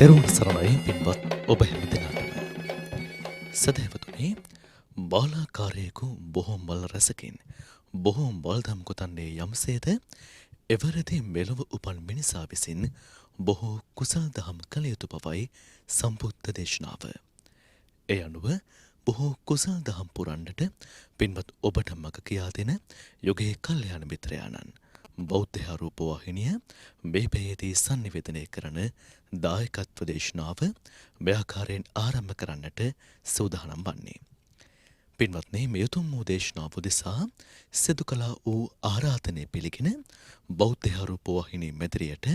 තෙරුවන් සරණයි පින්වත් ඔබ හැම දෙනාටම. සදහැවතුනි, බාලාකාරයෙකු බොහෝ මල් රැසකින් බොහෝ මල්දම් කොතන්නේ යම්සේද එවරදී මෙලොව උපන් මිනිසා විසින් බොහෝ කුසල් දහම් කළ යුතු බවයි සම්බුද්ධ දේශනාව. එය අනුව බොහෝ කුසල් දහම් පුරන්නට පින්වත් ඔබට මඟ කියා දෙන යුගයේ කල්යාණ මිත්‍රයාණන් බෞද්ධ රූපවාහිනිය මේ පැයේදී sannivedanaya කරන දායකත්ව දේශනාව මෙආකාරයෙන් ආරම්භ කරන්නට සූදානම් වන්නේ. පින්වත්නි, මේ උතුම් වූ දේශනාව උදෙසා සිදු කළා වූ ආරාධනය පිළිගෙන බෞද්ධ රූපවාහිනිය මැදිරියට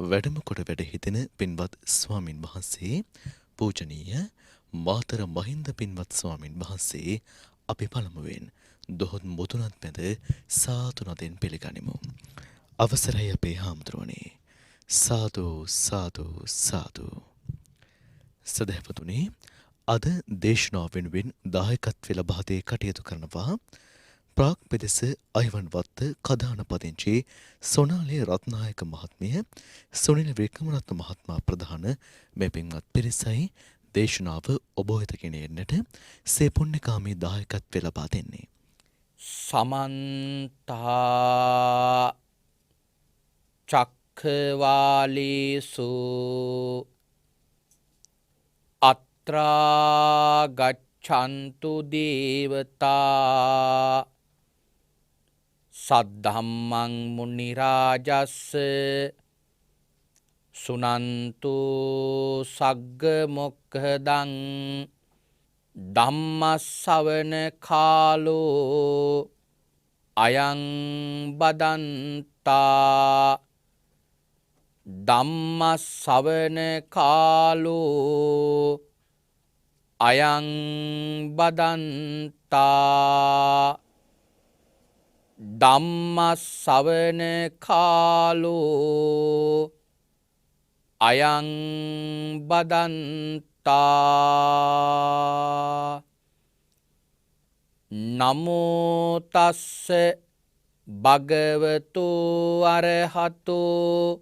වැඩම කොට වැඩ සිටින පින්වත් ස්වාමින් වහන්සේ පූජනීය මාතර මහින්ද පින්වත් ස්වාමින් වහන්සේ අපි පළමුවෙන් දොහොත් මුදුනත් මැද සාදු නදෙන් පිළිගනිමු. අවසරයි අපේ හාමුදුරුවනේ. සාදු සාදු සාදු. සදහැවතුනි, අද දේශනාව වෙනුවෙන් දායකත්වය ලබා දී කටයුතු කරනවා ප්‍රාග් පෙදෙස අයවන්වත්ත කදාන පදිංචි සොනාලේ රත්නායක මහත්මිය, සුනිල් වික්‍රමරත්න මහත්මයා ප්‍රධාන මේ පින්වත් පිරිසයි දේශනාව ඔබ වෙත ගෙන එන්නට සේ පුණ්‍යකාමී දායකත්වය ලබා දෙන්නේ. සමන්තා චක්ඛවාලේසු අත්‍රා ගච්ඡන්තු දේවතා සද්ධම්මං මුනි රාජස්ස සුනන්තු සග්ග මොක්ඛදං ධම්මස්සවන කාලෝ අයං බදන්තා ධම්මස්සවන කාලෝ අයං බදන්තා ධම්මස්සවන කාලෝ අයං බදන්තා. නමෝ තස්ස භගවතු අරහතෝ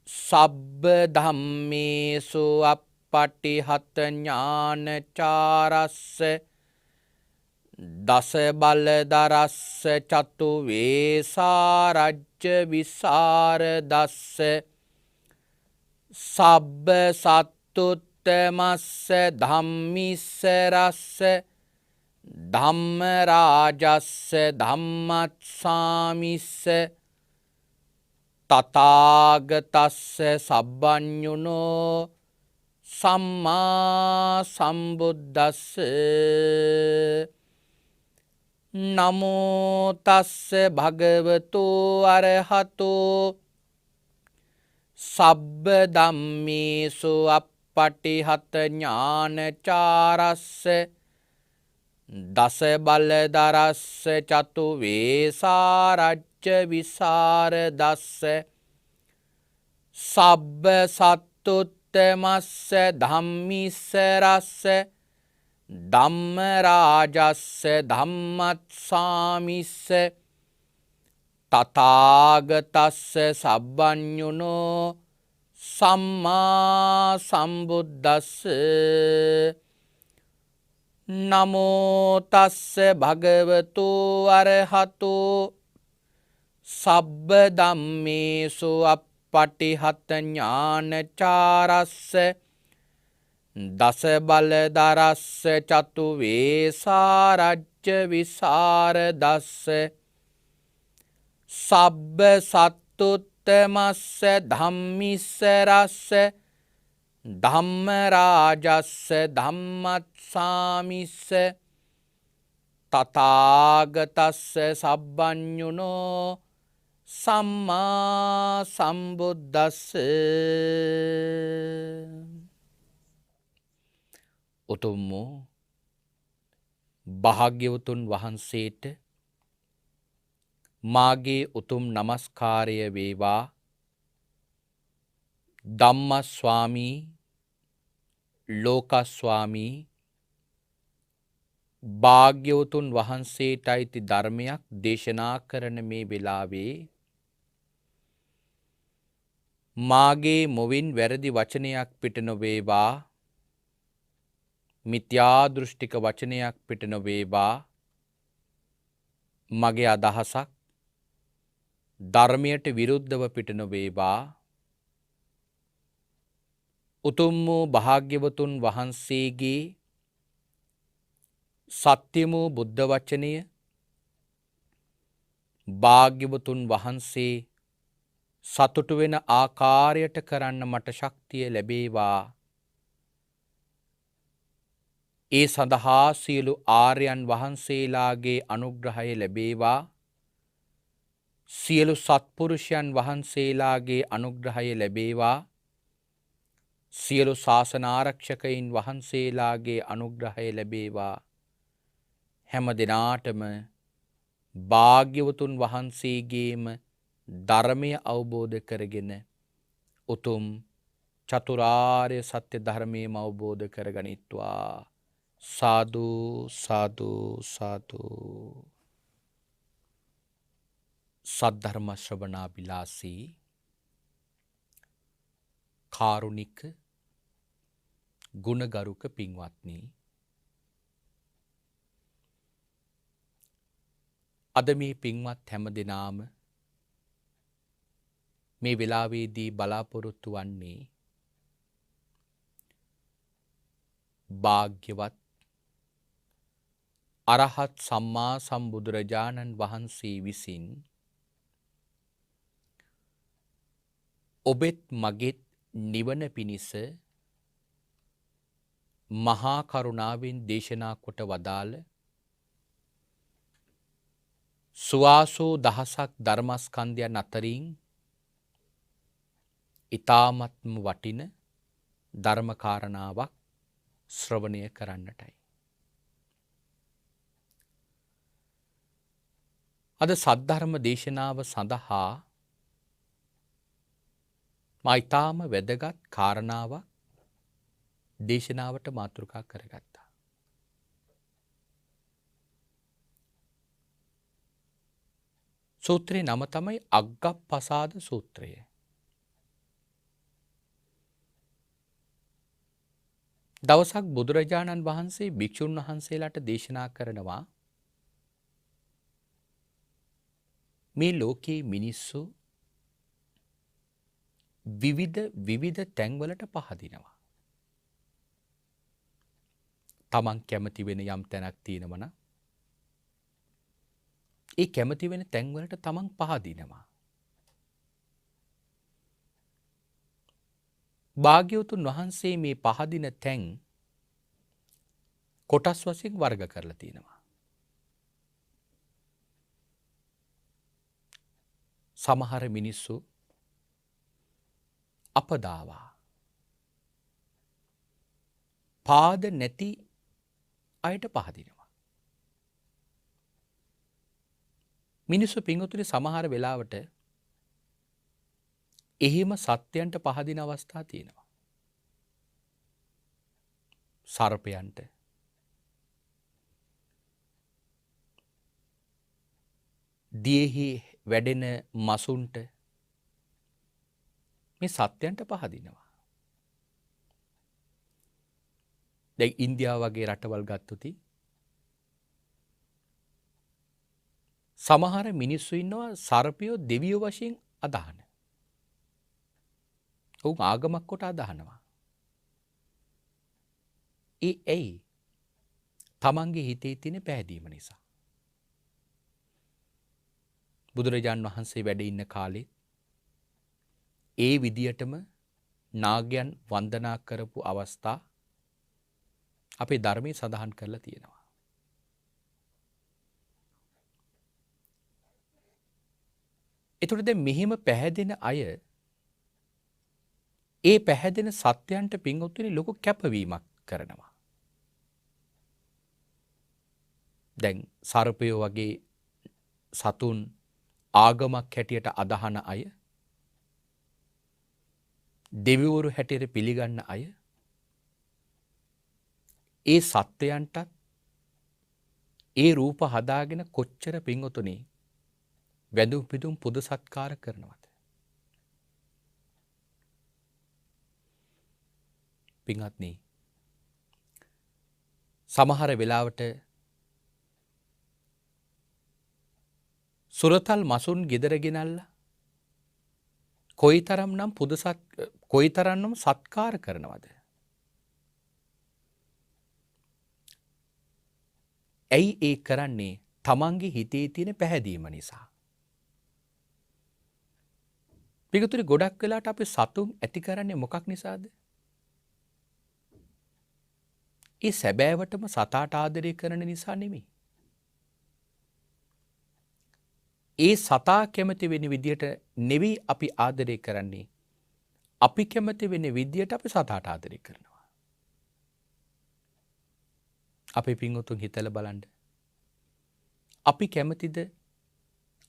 සබ්බ ධම්මේසු අප්පටිහත ඥානචාරස්ස දස බලදරස්ස චතු වේසාරජ්‍ය විසරදස්ස සබ්බ සත්තුත්තමස්ස ධම්මිස්ස රස්ස ධම්ම රාජස්ස ධම්මස්සාමිස්ස තථාගතස්ස සබ්බඤුනෝ සම්මා සම්බුද්දස්ස. නමෝ තස්ස භගවතු අරහතෝ සබ්බ ධම්මේසු අප්පටිහත ඥානචාරස්ස දස බලදරස්ස චතු වේසාරජ්‍ය විසරදස්ස සබ්බ සත්තුත්තමස්ස ධම්මිස්ස රස්ස ධම්ම රාජස්ස ධම්මස්සාමිස්ස තථාගතස්ස සබ්බඤුනෝ සම්මා සම්බුද්දස්ස. නමෝ තස්ස භගවතු අරහතෝ සබ්බ ධම්මේසු අප්පටිහත ඥානචාරස්ස දස බලදරස්ස චතු වේසාරජ්‍ය විසරදස්ස සබ්බ සත්තුත්තමස්ස ධම්මිස්ස රස්ස ධම්ම රාජස්ස ධම්මස්සාමිස්ස තථාගතස්ස සබ්බඤුනෝ සම්මා සම්බුද්දස්ස. උතුම් වූ භාග්‍යවතුන් වහන්සේට මාගේ උතුම් නමස්කාරය වේවා. ධම්මස්වාමී ලෝකස්වාමී භාග්‍යවතුන් වහන්සේට අයිති ධර්මයක් දේශනා කරන මේ වෙලාවේ මාගේ මොවින් වැරදි වචනයක් පිට නොවේවා. මිත්‍යා දෘෂ්ටික වචනයක් පිට නොවේවා. මගේ අදහසක් ධර්මයට විරුද්ධව පිට නොවේවා. උතුම් වූ භාග්‍යවතුන් වහන්සේගේ සත්‍යම වූ බුද්ධ වචනය භාග්‍යවතුන් වහන්සේ සතුටු වෙන ආකාරයට කරන්න මට ශක්තිය ලැබේවා. ඒ සඳහා සියලු ආර්යයන් වහන්සේලාගේ අනුග්‍රහය ලැබේවා. සියලු සත්පුරුෂයන් වහන්සේලාගේ අනුග්‍රහය ලැබේවා. සියලු ශාසනාරක්ෂකයින් වහන්සේලාගේ අනුග්‍රහය ලැබේවා. හැම දිනාටම භාග්‍යවතුන් වහන්සේගේම ධර්මය අවබෝධ කරගෙන උතුම් චතුරාර්ය සත්‍ය ධර්මයම අවබෝධ කරගනිත්වා. සාදු සාදු සාදු. සද්ධර්ම ශ්‍රවණාබිලාසී කාරුණික ගුණගරුක පින්වත්නි, අද මේ පින්වත් හැම දෙනාම මේ වෙලාවේදී බලාපොරොත්තු වන්නේ භාග්‍යවත් අරහත් සම්මා සම්බුදුරජාණන් වහන්සේ විසින් ඔබෙත් මගෙත් නිවන පිණිස මහා කරුණාවෙන් දේශනා කොට වදාළ සුවාසෝ දහසක් ධර්මස්කන්ධයන් අතරින් ඊ타මත්ම වටින ධර්මකාරණාවක් ශ්‍රවණය කරන්නටයි. අද සද්ධර්ම දේශනාව සඳහා මා ඊටාම වැදගත් කාරණාවක් දේශනාවට මාතෘකා කරගත්තා. සූත්‍රයේ නම තමයි අග්ගප්පසාද සූත්‍රය. දවසක් බුදුරජාණන් වහන්සේ භික්ෂුන් වහන්සේලාට දේශනා කරනවා, මේ ලෝකයේ මිනිස්සු විවිධ තැන්වලට පහදිනවා. තමන් කැමති වෙන යම් තැනක් තියෙනවා නම් ඒ කැමති වෙන තැන්වලට තමන් පහදිනවා. භාග්‍යවතුන් වහන්සේ මේ පහදින තැන් කොටස් වශයෙන් වර්ග කරලා තියෙනවා. සමහර මිනිස්සු අපදාවා පාද නැති අයට පහදිනවා. මිනිස්සු පිංගුතුනි සමහර වෙලාවට එහෙම සත්‍යයන්ට පහදින අවස්ථා තියෙනවා. සර්පයන්ට, දියෙහි වැඩෙන මසුන්ට මේ සත්‍යයන්ට පහදිනවා. දැන් ඉන්දියාව වගේ රටවල් ගත්තොත් සමහර මිනිස්සු ඉන්නවා සර්පයෝ දෙවියෝ වශයෙන් අදහන. ඔවුන් ආගමක් කොට අදහනවා. ඒ ඇයි? තමන්ගේ හිතේ තියෙන පැහැදීම නිසා. බුදුරජාන් වහන්සේ වැඩ ඉන්න කාලේ ඒ විදියටම නාගයන් වන්දනා කරපු අවස්ථා අපේ ධර්මයේ සඳහන් කරලා තියෙනවා. එතකොට දැන් මෙහෙම පැහැදෙන අය ඒ පැහැදෙන සත්‍යයන්ට පිංගුතුනි ලොකු කැපවීමක් කරනවා. දැන් සර්පයෝ වගේ සතුන් ආගමක් හැටියට අදහන අය, දෙවිවරු හැටියට පිළිගන්න අය, ඒ සත්‍යයන්ටත් ඒ රූප හදාගෙන කොච්චර පිංගුතුනි වැඳුම් පිදුම් පුද සත්කාර කරනවද? පින්වත්නි සමහර වෙලාවට සුරතල් මසුන් ගෙදර ගෙනල්ලා කොයිතරම්නම් සත්කාර කරනවද? ඇයි ඒ කරන්නේ? තමන්ගේ හිතේ තියෙන පැහැදීම නිසා. පිටුතුනි ගොඩක් වෙලාට අපි සතුන් ඇති කරන්නේ මොකක් නිසාද? ඒ සැබෑවටම සතාට ආදරය කරන නිසා නෙමෙයි. ඒ සතා කැමති වෙන විදියට නෙවෙයි අපි ආදරය කරන්නේ. අපි කැමති වෙන විදියට අපි සතාට ආදරය කරනවා. අපේ පින්වතුන් හිතලා බලන්න. අපි කැමතිද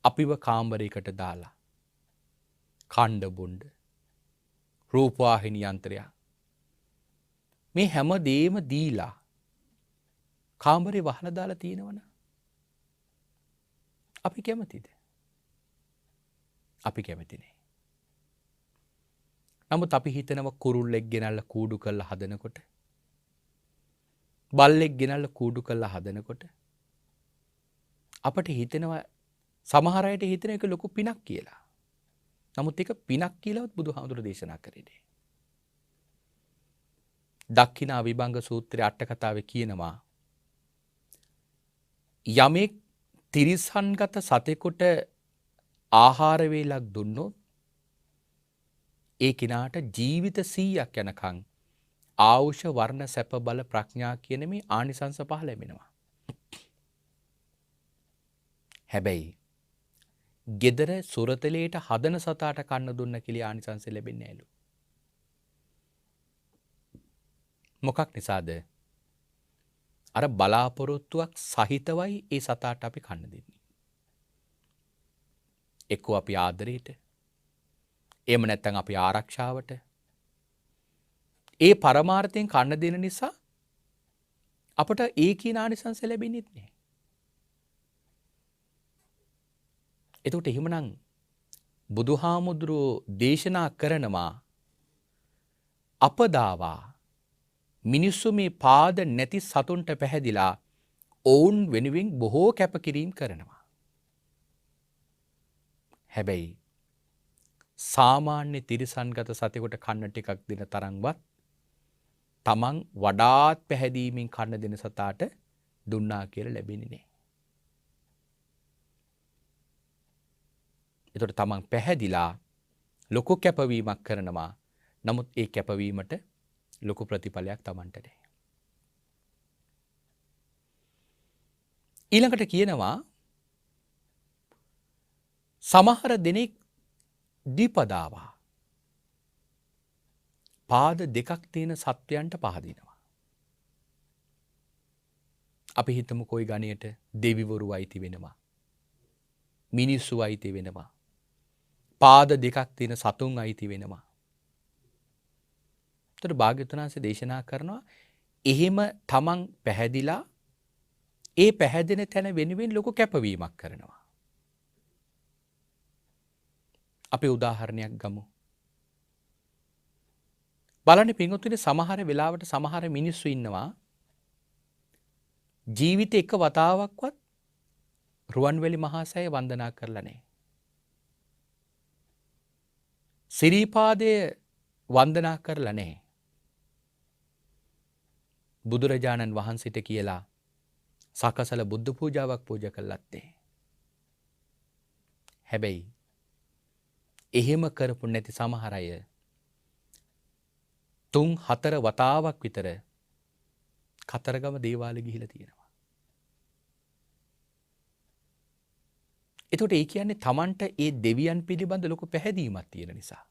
අපිව කාමරයකට දාලා කණ්ඩ බොණ්ඩ රූපවාහිනී යන්ත්‍රයක් මේ හැම දෙයක්ම දීලා කාමරේ වහලා දාලා තියෙනවනේ. අපි කැමතිද? අපි කැමති නෑ. නමුත් අපි හිතනවා කුරුල්ලෙක් ගෙනල්ලා කූඩු කරලා හදනකොට බල්ලෙක් ගෙනල්ලා කූඩු කරලා හදනකොට අපට හිතෙනවා සමහර අයට හිතෙන එක ලොකු පිනක් කියලා. නමුත් ඒක පිනක් කියලාවත් බුදුහාමුදුරු දේශනා කරේ නෑ. දක්ඛිනා විභංග සූත්‍රයේ අට කතාවේ කියනවා යමෙක් තිරිසන්ගත සතෙකුට ආහාර වේලක් දුන්නොත් ඒ කෙනාට ජීවිත 100ක් යනකම් ආයුෂ වර්ණ සැප බල ප්‍රඥා කියන මේ ආනිසංස පහ ලැබෙනවා. හැබැයි gedara සුරතලේට හදන සතාට කන්න දුන්න කියලා ආනිසංස ලැබෙන්නේ නැලු. මොකක් නිසාද? අර බලාපොරොත්තුවක් සහිතවයි ඒ සතාට අපි කන්න දෙන්නේ. එක්කෝ අපි ආදරයට, එහෙම නැත්නම් අපි ආරක්ෂාවට. ඒ පරමාර්ථයෙන් කන්න දෙන නිසා අපට ඒ කියන ආනිසංස ලැබෙන්නේ නැහැ. එතකොට එහෙමනම් බුදුහාමුදුරුවෝ දේශනා කරනවා අපදාවා මිනිස්සු මේ පාද නැති සතුන්ට පැහැදිලා ඔවුන් වෙනුවෙන් බොහෝ කැපකිරීම කරනවා. හැබැයි සාමාන්‍ය තිරිසන්ගත සතෙකුට කන්න ටිකක් දෙන තරම්වත් තමන් වඩාත් පැහැදීමෙන් කන්න දෙන සතාට දුන්නා කියලා ලැබෙන්නේ නැහැ. එතකොට තමන් පැහැදිලා ලොකු කැපවීමක් කරනවා. නමුත් ඒ කැපවීමට ලොකු ප්‍රතිඵලයක් තමන්ට නැහැ. ඊළඟට කියනවා සමහර දෙනෙක් දීපදාවා පාද දෙකක් තියෙන සත්වයන්ට පහදිනවා. අපි හිතමු කොයි ගණයට දෙවිවරු අයිති වෙනවා. මිනිස්සු අයිති වෙනවා. පාද දෙකක් තියෙන සතුන් අයිති වෙනවා. ඒතර භාග්‍යවතුන් වහන්සේ දේශනා කරනවා එහෙම තමන් පැහැදිලා ඒ පැහැදෙන තැන වෙනුවෙන් ලොකු කැපවීමක් කරනවා. අපි උදාහරණයක් ගමු. බලන්න පින්වතුනි සමහර වෙලාවට සමහර මිනිස්සු ඉන්නවා ජීවිතේ එක වතාවක්වත් රුවන්වැලි මහා සෑය වන්දනා කරලා නැහැ. සිරිපාදය වන්දනා කරලා නැහැ. බුදුරජාණන් වහන්සේට කියලා සකසල බුද්ධ පූජාවක් පූජා කළත් නැහැ. හැබැයි එහෙම කරපු නැති සමහර අය 3-4 වතාවක් විතර කතරගම දේවාලෙ ගිහිලා තියෙනවා. එතකොට ඒ කියන්නේ Tamanට ඒ දෙවියන් පිළිබඳ ලොකු පැහැදීමක් තියෙන නිසා.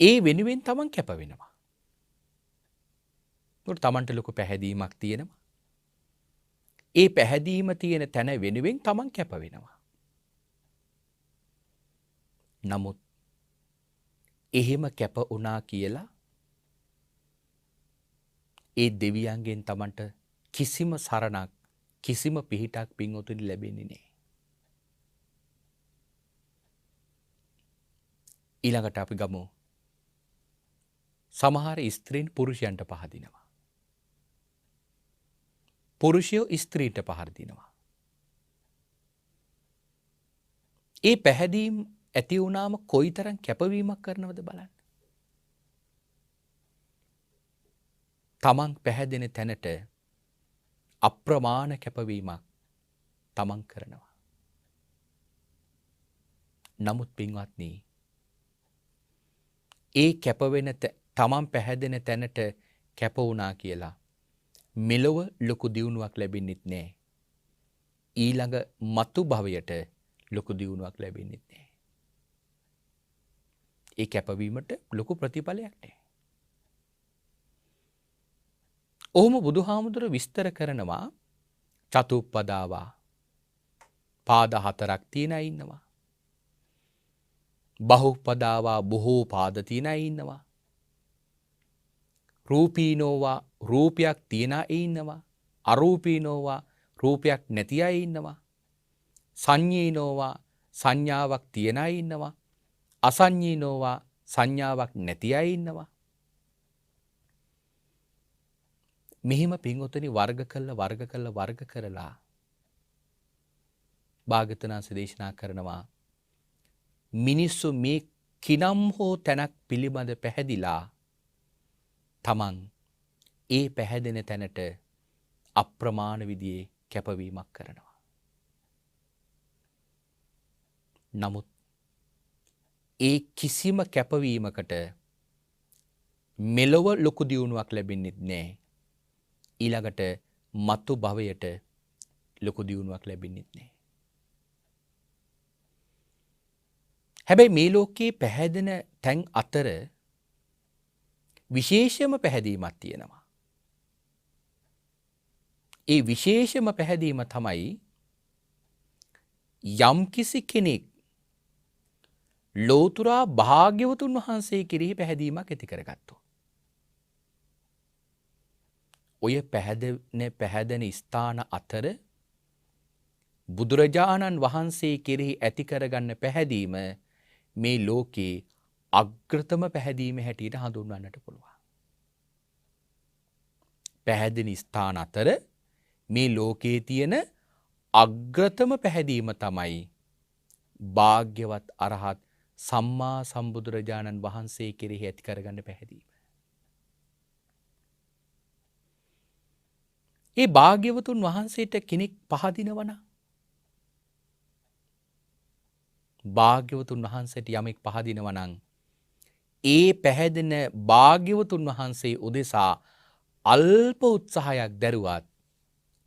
ඒ වෙනුවෙන් Taman කැප වෙනවා. ඒකට Tamanට ලොකු පැහැදීමක් තියෙනවා. ඒ පැහැදීම තියෙන තැන වෙනුවෙන් Taman කැප වෙනවා. නමුත් එහෙම කැප වුණා කියලා ඒ දෙවියන්ගෙන් Tamanට කිසිම සරණක් කිසිම පිහිටක් පින්වතුනි ලැබෙන්නේ නැහැ. ඊළඟට අපි ගමු සමහර ස්ත්‍රීන් පුරුෂයන්ට පහදිනවා. පුරුෂයෝ ස්ත්‍රීට පහර දෙනවා. ඒ පැහැදීම් ඇති වුණාම කොයිතරම් කැපවීමක් කරනවද බලන්න. තමන් පැහැදෙන තැනට අප්‍රමාණ කැපවීමක් තමන් කරනවා. නමුත් පින්වත්නි, ඒ කැපවෙන තමන් පැහැදෙන තැනට කැප වුණා කියලා මෙලොව ලොකු දියුණුවක් ලැබෙන්නෙත් නෑ. ඊළඟ මතු භවයට ලොකු දියුණුවක් ලැබෙන්නෙත් නෑ. ඒ කැපවීමට ලොකු ප්‍රතිඵලයක් නෑ. ඔහුම බුදුහාමුදුර විස්තර කරනවා චතුප්පදාවා පාද 4ක් තියෙන අය ඉන්නවා. බහුපදාවා බොහෝ පාද තියෙන අය ඉන්නවා. රූපීනෝවා රූපයක් තියෙන අය ඉන්නවා. අරූපීනෝවා රූපයක් නැති අය ඉන්නවා. සංඤීනෝවා සංඥාවක් තියෙන අය ඉන්නවා. අසංඤීනෝවා සංඥාවක් නැති අය ඉන්නවා. මෙහිම පින්වතුනි වර්ග කරලා භාග්‍යවතුන් වහන්සේ දේශනා කරනවා මිනිස්සු මේ කිනම් හෝ තැනක් පිළිබඳ පැහැදිලා තමන් ඒ පැහැදෙන තැනට අප්‍රමාණ විදිහේ කැපවීමක් කරනවා. නමුත් ඒ කිසිම කැපවීමකට මෙලොව ලොකු දියුණුවක් ලැබෙන්නේ නැහැ. ඊළඟට මතු භවයට ලොකු දියුණුවක් ලැබෙන්නේ නැහැ. හැබැයි මේ ලෝකයේ පැහැදෙන තැන් අතර විශේෂම පැහැදීමක් තියෙනවා. ඒ විශේෂම පැහැදීම තමයි යම්කිසි කෙනෙක් ලෝතුරා භාග්‍යවතුන් වහන්සේ කෙරෙහි පැහැදීමක් ඇති කරගත්තොත්. ඔය පැහැදෙන ස්ථාන අතර බුදුරජාණන් වහන්සේ කෙරෙහි ඇති කරගන්න පැහැදීම මේ ලෝකේ අග්‍රතම පැහැදීම හැටියට හඳුන්වන්නට පුළුවන්. පැහැදෙන ස්ථාන අතර මේ ලෝකයේ තියෙන අග්‍රතම පැහැදීම තමයි භාග්‍යවත් අරහත් සම්මා සම්බුදුරජාණන් වහන්සේ කෙරෙහි ඇති කරගන්න පැහැදීම. ඒ භාග්‍යවතුන් වහන්සේට කෙනෙක් පහදිනවනම් භාග්‍යවතුන් වහන්සේට යමෙක් පහදිනවනම් ඒ පැහැදෙන භාග්‍යවතුන් වහන්සේ උදෙසා අල්ප උත්සාහයක් දැරුවත්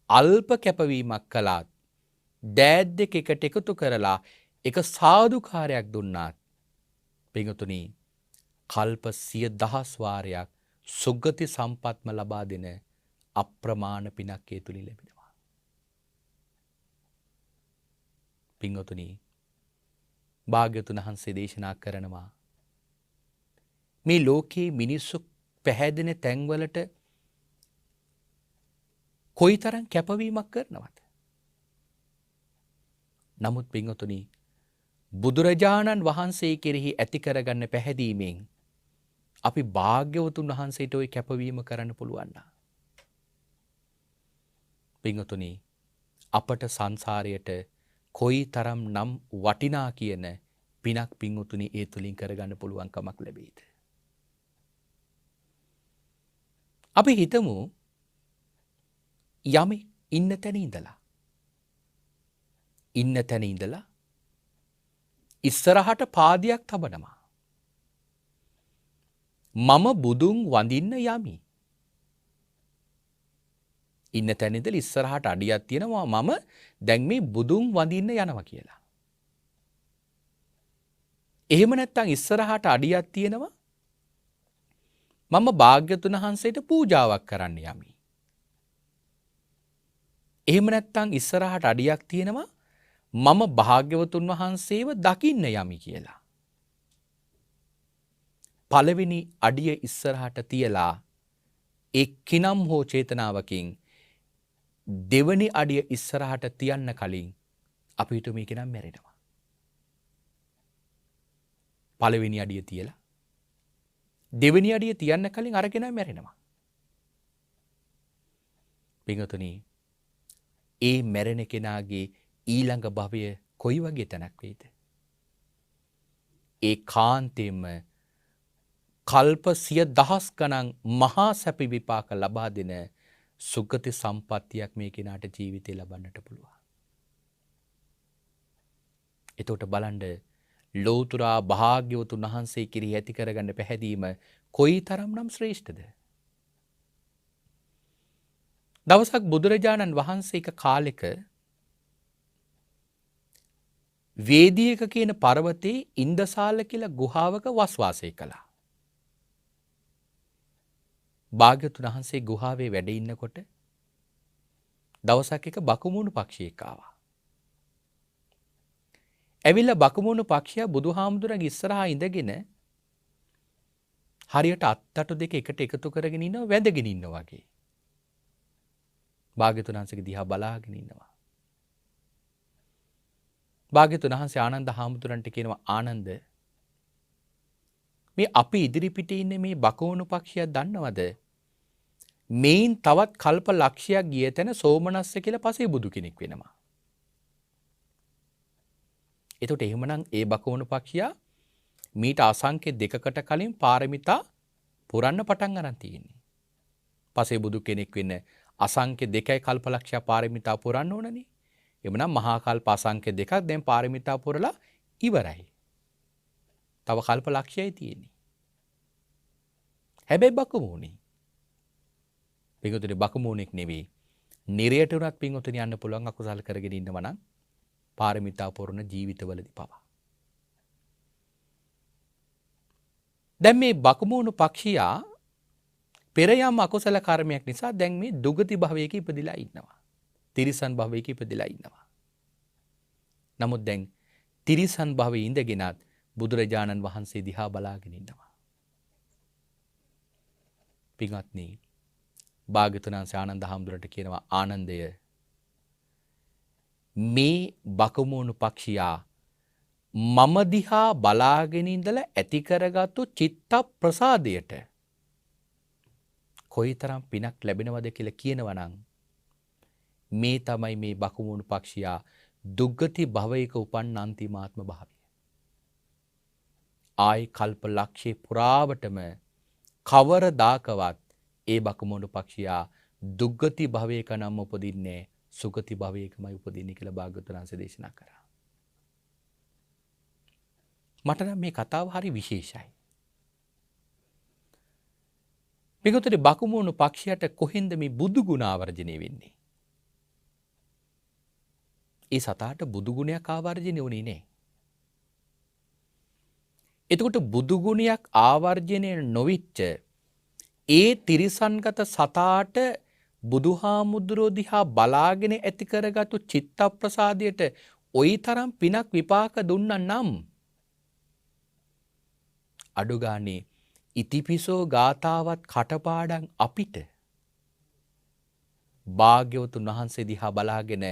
අල්ප කැපවීමක් කළත් දෑත් දෙක එකට එකතු කරලා එක සාදුකාරයක් දුන්නාත් පින්වතුනි කල්ප 100,000 වාරයක් සුගති සම්පත්ම ලබා දෙන අප්‍රමාණ පිනක් ඒ තුලින් ලැබෙනවා. පින්වතුනි භාග්‍යවතුන් වහන්සේ දේශනා කරනවා මේ ලෝකයේ මිනිස්සු පැහැදෙන තැන්වලට කොයිතරම් කැපවීමක් කරනවද? නමුත් පින්වතුනි බුදුරජාණන් වහන්සේ කෙරෙහි ඇති කරගන්න පැහැදීමෙන් අපි භාග්‍යවතුන් වහන්සේට ওই කැපවීම කරන්න පුළුවන් නා. පින්වතුනි අපට සංසාරයට කොයිතරම් නම් වටිනා කියන පිනක් පින්වතුනි ඒ තුලින් කරගන්න පුළුවන් කමක් ලැබෙයිද? අපි හිතමු යමෙක් ඉන්න තැන ඉඳලා ඉස්සරහට පාදයක් තබනවා. මම බුදුන් වඳින්න යමි. ඉන්න තැන ඉඳලා ඉස්සරහට අඩියක් තියෙනවා මම දැන් මේ බුදුන් වඳින්න යනවා කියලා. එහෙම නැත්නම් ඉස්සරහට අඩියක් තියෙනවා මම භාග්‍යවතුන් වහන්සේට පූජාවක් කරන්න යමි. එහෙම නැත්නම් ඉස්සරහට අඩියක් තියෙනවා මම භාග්‍යවතුන් වහන්සේව දකින්න යමි කියලා. පළවෙනි අඩිය ඉස්සරහට තියලා එක්කිනම් හෝ චේතනාවකින් දෙවනි අඩිය ඉස්සරහට තියන්න කලින් අපි හිතුව මේක නම් මැරෙනවා. පළවෙනි අඩිය තියලා දෙවෙනි අඩිය තියන්න කලින් අරගෙන මැරෙනවා. පින්වතුනි, ඒ මැරෙන කෙනාගේ ඊළඟ භවය කොයි වගේ තැනක් වෙයිද? ඒ කාන්තේම කල්ප 100,000 ගණන් මහා සැප විපාක ලබා දෙන සුගති සම්පත්තියක් මේ කෙනාට ජීවිතේ ලබන්නට පුළුවන්. එතකොට බලන්න ලෝතුරා භාග්‍යවතුන් වහන්සේ කිරී ඇති කරගන්න පැහැදීම කොයිතරම්නම් ශ්‍රේෂ්ඨද? දවසක් බුදුරජාණන් වහන්සේ එක කාලෙක වේදියක කියන පර්වතයේ ඉන්දසාල කියලා ගුහාවක වස්වාසය කළා. භාග්‍යවතුන් වහන්සේ ගුහාවේ වැඩ ඉන්නකොට දවසක් එක බකුමුණු පක්ෂියෙක් ආවා. ඇවිල්ලා බකුමුණු පක්ෂියා බුදුහාමුදුරන්ගේ ඉස්සරහා ඉඳගෙන හරියට අත්තටු දෙක එකට එකතු කරගෙන ඉන්නවා, වැඳගෙන ඉන්නවා වගේ. භාග්‍යවතුන් වහන්සේගේ දිහා බලාගෙන ඉන්නවා. භාග්‍යවතුන් වහන්සේ ආනන්ද හාමුදුරන්ට කියනවා, ආනන්ද, මේ අපි ඉදිරි පිටේ ඉන්නේ මේ බකුමුණු පක්ෂියා දන්නවද? මේන් තවත් කල්ප ලක්ෂයක් ගිය තැන සෝමනස්ස කියලා පසේ බුදු කෙනෙක් වෙනවා. එතකොට එහෙමනම් ඒ බකුමුණු පක්ෂියා මීට අසංඛ්‍ය දෙකකට කලින් පාරමිතා පුරන්න පටන් අරන් තියෙන්නේ. පසේ බුදු කෙනෙක් වෙන්න අසංඛ්‍ය 2යි කල්පලක්ෂය පාරමිතා පුරන්න ඕනනේ. එමනම් මහා කල්ප අසංඛ්‍ය 2ක් දැන් පාරමිතා පුරලා ඉවරයි. තව කල්ප ලක්ෂයයි තියෙන්නේ. හැබැයි බකුමුණි. පින්වතුනි, බකුමුණෙක් නෙවෙයි. නිරයට උනත් පින්වතුනි යන්න පුළුවන් අකුසල් කරගෙන ඉන්නවා නම් පාරමිතා පුරන ජීවිතවලදී පවා. දැන් මේ බකුමුණු පක්ෂියා පෙර යම් අකුසල කර්මයක් නිසා දැන් මේ දුගති භවයක ඉපදිලා ඉන්නවා. තිරිසන් භවයක ඉපදිලා ඉන්නවා. නමුත් දැන් තිරිසන් භවයේ ඉඳගෙනත් බුදුරජාණන් වහන්සේ දිහා බලාගෙන ඉන්නවා. පින්වත්නි, භාග්‍යවතුන් වහන්සේ ආනන්ද හාමුදුරන්ට කියනවා, ආනන්දය, මේ බකුමුණු පක්ෂියා මම දිහා බලාගෙන ඉඳලා ඇති කරගත්තු චිත්ත ප්‍රසාදයට කොයිතරම් පිනක් ලැබෙනවද කියලා කියනවා නම් මේ තමයි මේ බකුමුණු පක්ෂියා දුග්ගති භවයක උපන් අන්තිමාත්ම භාවය. ආයි කල්ප ලක්ෂේ පුරාවටම කවරදාකවත් ඒ බකුමුණු පක්ෂියා දුග්ගති භවයක නම් උපදින්නේ සුගති භවයකමයි උපදින්නේ කියලා භාග්‍යවතුන් වහන්සේ දේශනා කරා. මට නම් මේ කතාව හරි විශේෂයි. පිටුතේ බකුමුණු පක්ෂියට කොහෙන්ද මේ බුදු ගුණ ආවර්ජනය වෙන්නේ? ඒ සතාට බුදු ගුණයක් ආවර්ජනය වුණේ නෑ. එතකොට බුදු ගුණයක් ආවර්ජනය නොවිච්ච ඒ තිරිසන්ගත සතාට බුදුහාමුදුරෝ දිහා බලාගෙන ඇති කරගත්තු චිත්ත ප්‍රසාදයට ওই තරම් පිනක් විපාක දුන්නා නම් අඩු ගානේ ඉතිපිසෝ ගාතාවත් කටපාඩම් අපිට භාග්‍යවතුන් වහන්සේ දිහා බලාගෙන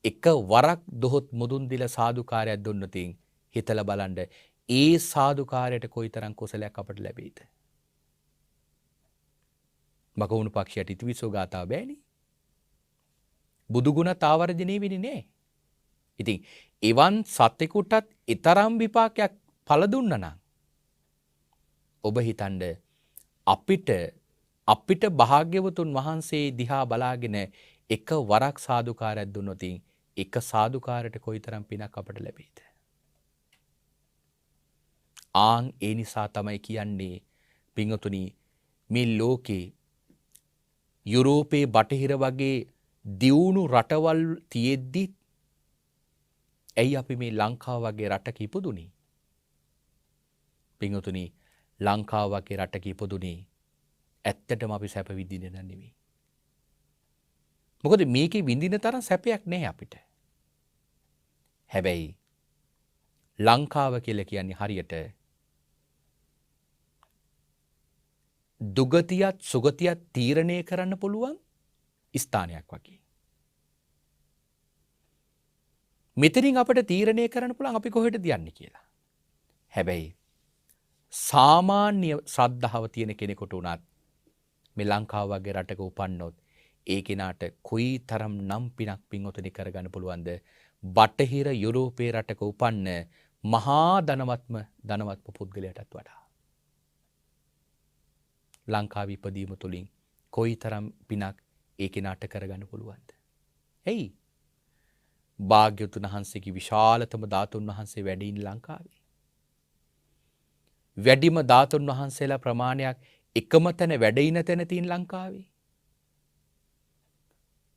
එක වරක් දොහොත් මුදුන් දිල සාදුකාරයක් දුන්නොතින් හිතලා බලන්න ඒ සාදුකාරයට කොයිතරම් කුසලයක් අපට ලැබෙයිද? බකුණු පක්ෂියට ඉතිපිසෝ ගාතාව බෑනේ. බුදු ගුණ තාවර්ජනය වෙන්නේ නෑ. ඉතින් එවන් සතෙකුටත් ඊතරම් විපාකයක් පළ දුන්නා නම් ඔබ හිතන්න අපිට භාග්‍යවතුන් වහන්සේ දිහා බලාගෙන එක වරක් සාදුකාරයක් දුන්නොත් එක සාදුකාරයට කොයිතරම් පිනක් අපට ලැබෙයිද? ආන් ඒ නිසා තමයි කියන්නේ පින්වතුනි, මේ ලෝකේ යුරෝපේ බටහිර වගේ දියුණු රටවල් තියෙද්දි ඇයි අපි මේ ලංකාව වගේ රටක ඉපදුනේ? පින්වතුනි, ලංකාව වගේ රටක ඉපදුනේ ඇත්තටම අපි සැප විඳින්න නෙවෙයි. මොකද මේකේ විඳින තරම් සැපයක් නැහැ අපිට. හැබැයි ලංකාව කියලා කියන්නේ හරියට දුගතියත් සුගතියත් තීරණය කරන්න පුළුවන් ස්ථානයක් වගේ. මෙතනින් අපිට තීරණය කරන්න පුළුවන් අපි කොහෙටද යන්නේ කියලා. හැබැයි සාමාන්‍ය ශ්‍රද්ධාව තියෙන කෙනෙකුට උනත් මේ ලංකාව වගේ රටක උපන්නොත් ඒ කෙනාට කොයි තරම් නම් පිනක් පින්වතුනි කරගන්න පුළුවන්ද? බටහිර යුරෝපයේ රටක උපන්න මහා ධනවත්ම පුද්ගලයාටත් වඩා. ලංකාවේ ඉපදීම තුළින් කොයි තරම් පිනක් ඒ කෙනාට කරගන්න පුළුවන්ද? එයි භාග්‍යවතුන් වහන්සේගේ විශාලතම ධාතුන් වහන්සේ වැඩ ඉන්න ලංකාවේ. වැඩිම ධාතුන් වහන්සේලා ප්‍රමාණයක් එකම තැන වැඩ ඉන තැන තියෙන ලංකාවේ.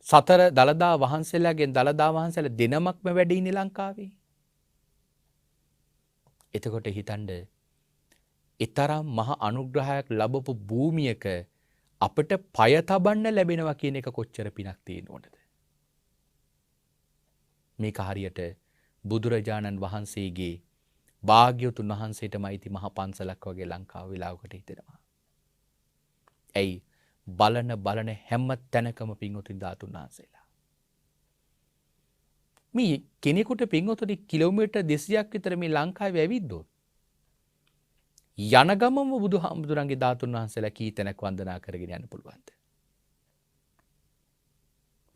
සතර දළදා වහන්සේලාගෙන් දළදා වහන්සේලා දෙනමක්ම වැඩ ඉන්නේ ලංකාවේ. එතකොට හිතන්න ඊතරම් මහ අනුග්‍රහයක් ලැබපු භූමියක අපිට පය තබන්න ලැබෙනවා කියන එක කොච්චර පිනක් තියෙන ඕනද? මේක හරියට බුදුරජාණන් වහන්සේගේ භාග්‍යවතුන් වහන්සේටම අයිති මහ පන්සලක් වගේ ලංකාව වෙලාවකට හිතෙනවා. ඇයි? බලන හැම තැනකම පින්වතුනි ධාතුන් වහන්සේලා. මේ කෙනෙකුට පින්වතුනි කිලෝමීටර් 200ක් විතර මේ ලංකාවේ ඇවිද්දොත් යන ගමම බුදුහාමුදුරන්ගේ ධාතුන් වහන්සේලා කී තැනක් වන්දනා කරගෙන යන්න පුළුවන්ද?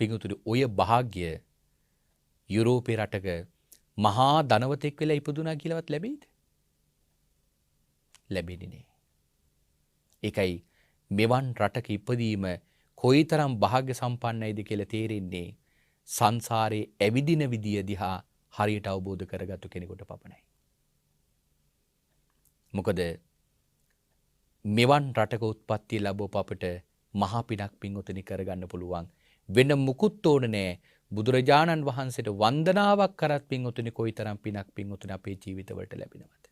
පින්වතුනි ඔය භාග්‍ය යුරෝපේ රටක මහා ධනවතෙක් වෙලා ඉපදුනා කියලාවත් ලැබෙයිද? ලැබෙන්නේ නෑ. ඒකයි මෙවන් රටක ඉපදීම කොයිතරම් භාග්‍ය සම්පන්නයිද කියලා තේරෙන්නේ සංසාරේ ඇවිදින විදිය දිහා හරියට අවබෝධ කරගත්තු කෙනෙකුට පමණයි. මොකද මෙවන් රටක උත්පත්ති ලැබුව අපට මහා පිනක් පින්වතුනි කරගන්න පුළුවන්. වෙන මුකුත් ඕන නෑ. බුදුරජාණන් වහන්සේට වන්දනාවක් කරත් පින්වතුනි කොයිතරම් පිනක් පින්වතුනි අපේ ජීවිතවලට ලැබෙනවද?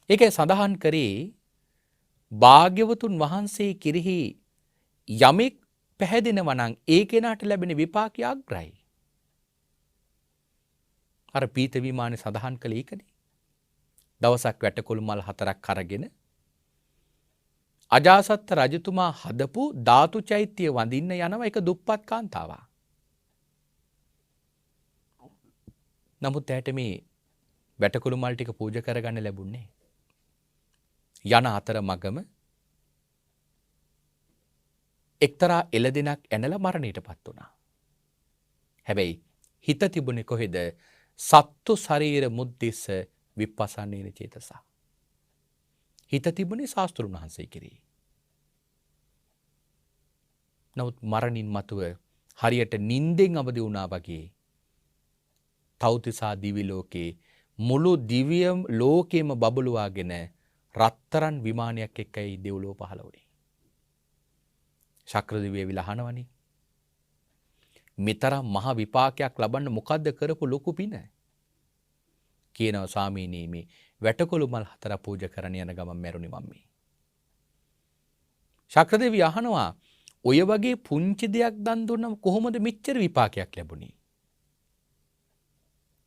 ඒකේ සඳහන් කරේ භාග්‍යවතුන් වහන්සේ කිරිහි යමෙක් පැහැදෙනවා නම් ඒ කෙනාට ලැබෙන විපාකය අග්‍රයි. අර පීත විමානේ සඳහන් කළේ ඒකනේ. දවසක් වැටකොළු මල් 4ක් අරගෙන අජාසත් රජතුමා හදපු ධාතු චෛත්‍ය වඳින්න යනවා එක දුප්පත් කාන්තාවක්. නමුත් ඇයට මේ වැටකොළු මල් ටික පූජා කරගන්න ලැබුණේ යන අතර මගම එක්තරා එළදෙනක් ඇනලා මරණයටපත් වුණා. හැබැයි හිත තිබුණේ කොහෙද? සත්තු ශරීර මුද්දිස්ස විපස්සනේන චේතසා. හිත තිබුණේ ශාස්ත්‍රුන් වහන්සේ කෙරෙහි. නමුත් මරණින් මතුව හරියට නිින්දෙන් අවදි වුණා වගේ තව්තිසා දිවි ලෝකේ මුළු දිව්‍ය ලෝකෙම බබළුවාගෙන රත්තරන් විමානයක් එක්කයි දෙව්ලොව පහළ වුණේ. ශක්‍රදිවිය විලහනවනේ. මෙතරම් මහ විපාකයක් ලබන්න මොකද්ද කරපු ලොකු පින? කියනවා ස්වාමීනි මේ වැටකොළු මල් 4 පූජා කරන්න යන ගමන් මැරුණි මම මේ. ශක්‍රදේවිය අහනවා ඔය වගේ පුංචි දෙයක් දන් දුන්නම කොහොමද මෙච්චර විපාකයක් ලැබුණේ?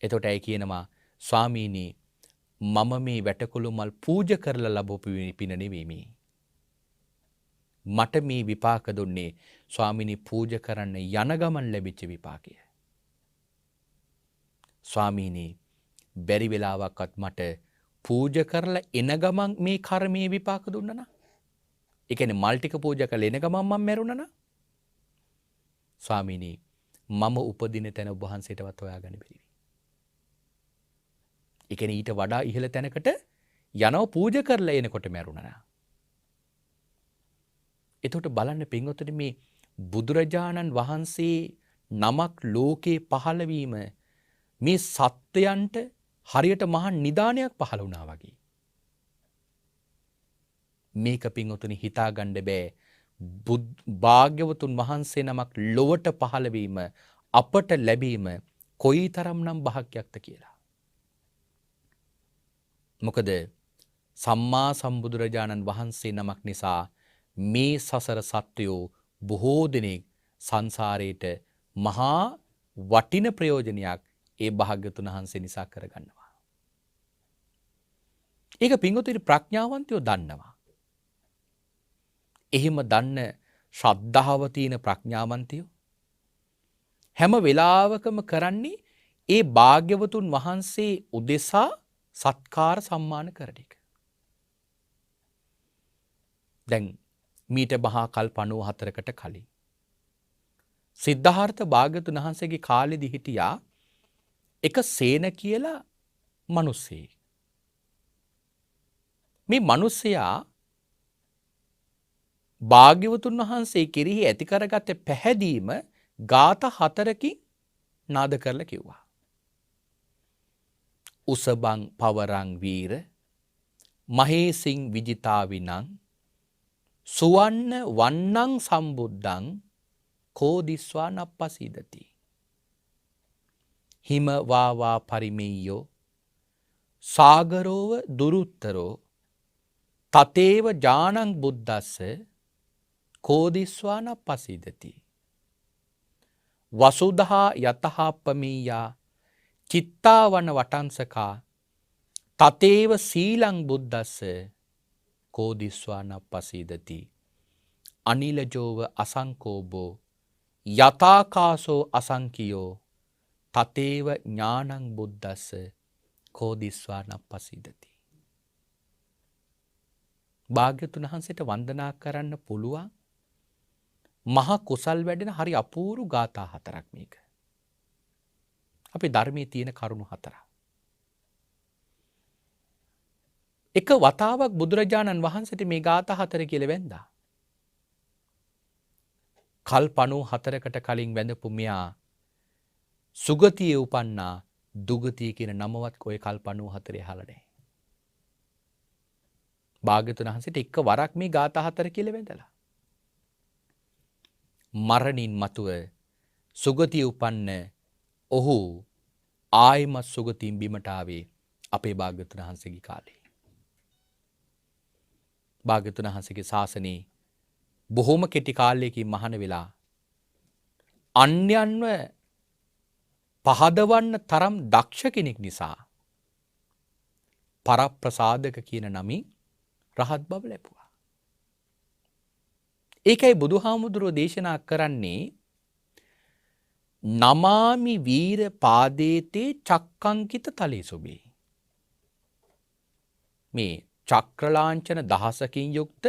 එතකොට ඇයි කියනවා ස්වාමීනි මම මේ වැටකොළු මල් පූජා කරලා ලැබපු පින නෙවෙයි මේ. මට මේ විපාක දුන්නේ ස්වාමීනි පූජා කරන්න යන ගමන් ලැබිච්ච විපාකය. ස්වාමීනි බැරි වෙලාවක්වත් මට පූජා කරලා එන ගමන් මේ කර්මයේ විපාක දුන්නා නා. ඒ කියන්නේ මල් ටික පූජා කරලා එන ගමන් මම මැරුණා නා. ස්වාමීනි මම උපදින තැන ඔබ වහන්සේටවත් හොයාගන්න බැරි වෙයි. ඒ කියන්නේ ඊට වඩා ඉහළ තැනකට යනව පූජා කරලා එනකොට මැරුණා නා. එතකොට බලන්න පින්වතුනි මේ බුදුරජාණන් වහන්සේ නමක් ලෝකේ පහළ වීම මේ සත්‍යයන්ට හරියට මහා නිදානයක් පහළ වුණා වගේ. මේක පින්වතුනි හිතාගන්න බෑ. භාග්‍යවතුන් වහන්සේ නමක් ලොවට පහළ වීම අපට ලැබීම කොයිතරම්නම් භාග්‍යයක්ද කියලා. මොකද සම්මා සම්බුදුරජාණන් වහන්සේ නමක් නිසා මේ සසර සත්වයෝ බොහෝ දෙනෙක් සංසාරයට මහා වටින ප්‍රයෝජනයක් ඒ භාග්‍යතුන් වහන්සේ නිසා කරගන්නවා. ඒක පින්වතුනි ප්‍රඥාවන්තයෝ දන්නවා. එහෙම දන්න ශ්‍රද්ධාව තියෙන ප්‍රඥාවන්තයෝ හැම වෙලාවකම කරන්නේ ඒ භාග්‍යවතුන් වහන්සේ උදෙසා සත්කාර සම්මාන කරන එක. දැන් මීට මහා කල්ප 94කට කලින් සිද්ධාර්ථ භාග්‍යතුන් වහන්සේගේ කාලෙදි හිටියා එක සේන කියලා මිනිස්සෙක්. මේ මිනිසයා භාග්‍යවතුන් වහන්සේ කෙරෙහි ඇති කරගත්ත පැහැදීම ගාථා 4කින් නාද කරලා කිව්වා. උසබං පවරං වීර මහේසින් විජිතාවිනං සුවන්න වන්නං සම්බුද්ධං කෝදිස්වා නප්පසීදති. හිම වාවා පරිමෙය්‍යෝ සාගරෝව දුරුත්තරෝ තතේව ජානං බුද්දස්ස කෝදිස්වා නප්පසීදති. වසුදහා යතහප්පමීයා චිත්තාවන වටංසකා තතේව සීලං බුද්දස්ස කෝදිස්වා නප්පසීදති. අනිලජෝව අසංකෝබෝ යතාකාසෝ අසංකියෝ තතේව ඥානං බුද්දස්ස කෝදිස්වා නප්පසීදති. භාග්‍යතුන් වහන්සේට වන්දනා කරන්න පුළුවන් මහා කුසල් වැඩෙන හරි අපූර්ව ගාථා 4ක් මේක. අපේ ධර්මයේ තියෙන කරුණු 4ක්. එක වතාවක් බුදුරජාණන් වහන්සේට මේ ගාථා 4 කියලා වැඳා. කල්ප 94කට කලින් වැඳපු මෙයා සුගතියේ උපන්නා දුගතිය කියන නමවත් ඔය කල්ප 94 අහලා නැහැ. භාග්‍යතුන් වහන්සේට එක වරක් මේ ගාථා 4 කියලා වැඳලා. මරණින් මතුව සුගතිය උපන්න ඔහු ආයිමත් සුගතියින් බිමට ආවේ අපේ භාග්‍යතුන් වහන්සේගේ කාලේ. භාග්‍යතුන් වහන්සේගේ ශාසනයේ බොහොම කෙටි කාලයකින් මහාන වෙලා අන්‍යයන්ව පහදවන්න තරම් දක්ෂ කෙනෙක් නිසා පරප්‍රසාදක කියන නමින් රහත් බව ලැබුවා. ඒකයි බුදුහාමුදුරුවෝ දේශනා කරන්නේ නමාමි වීර පාදේතේ චක්කංකිත තලේ සොබේ. මේ චක්‍රලාංඡන 10කින් යුක්ත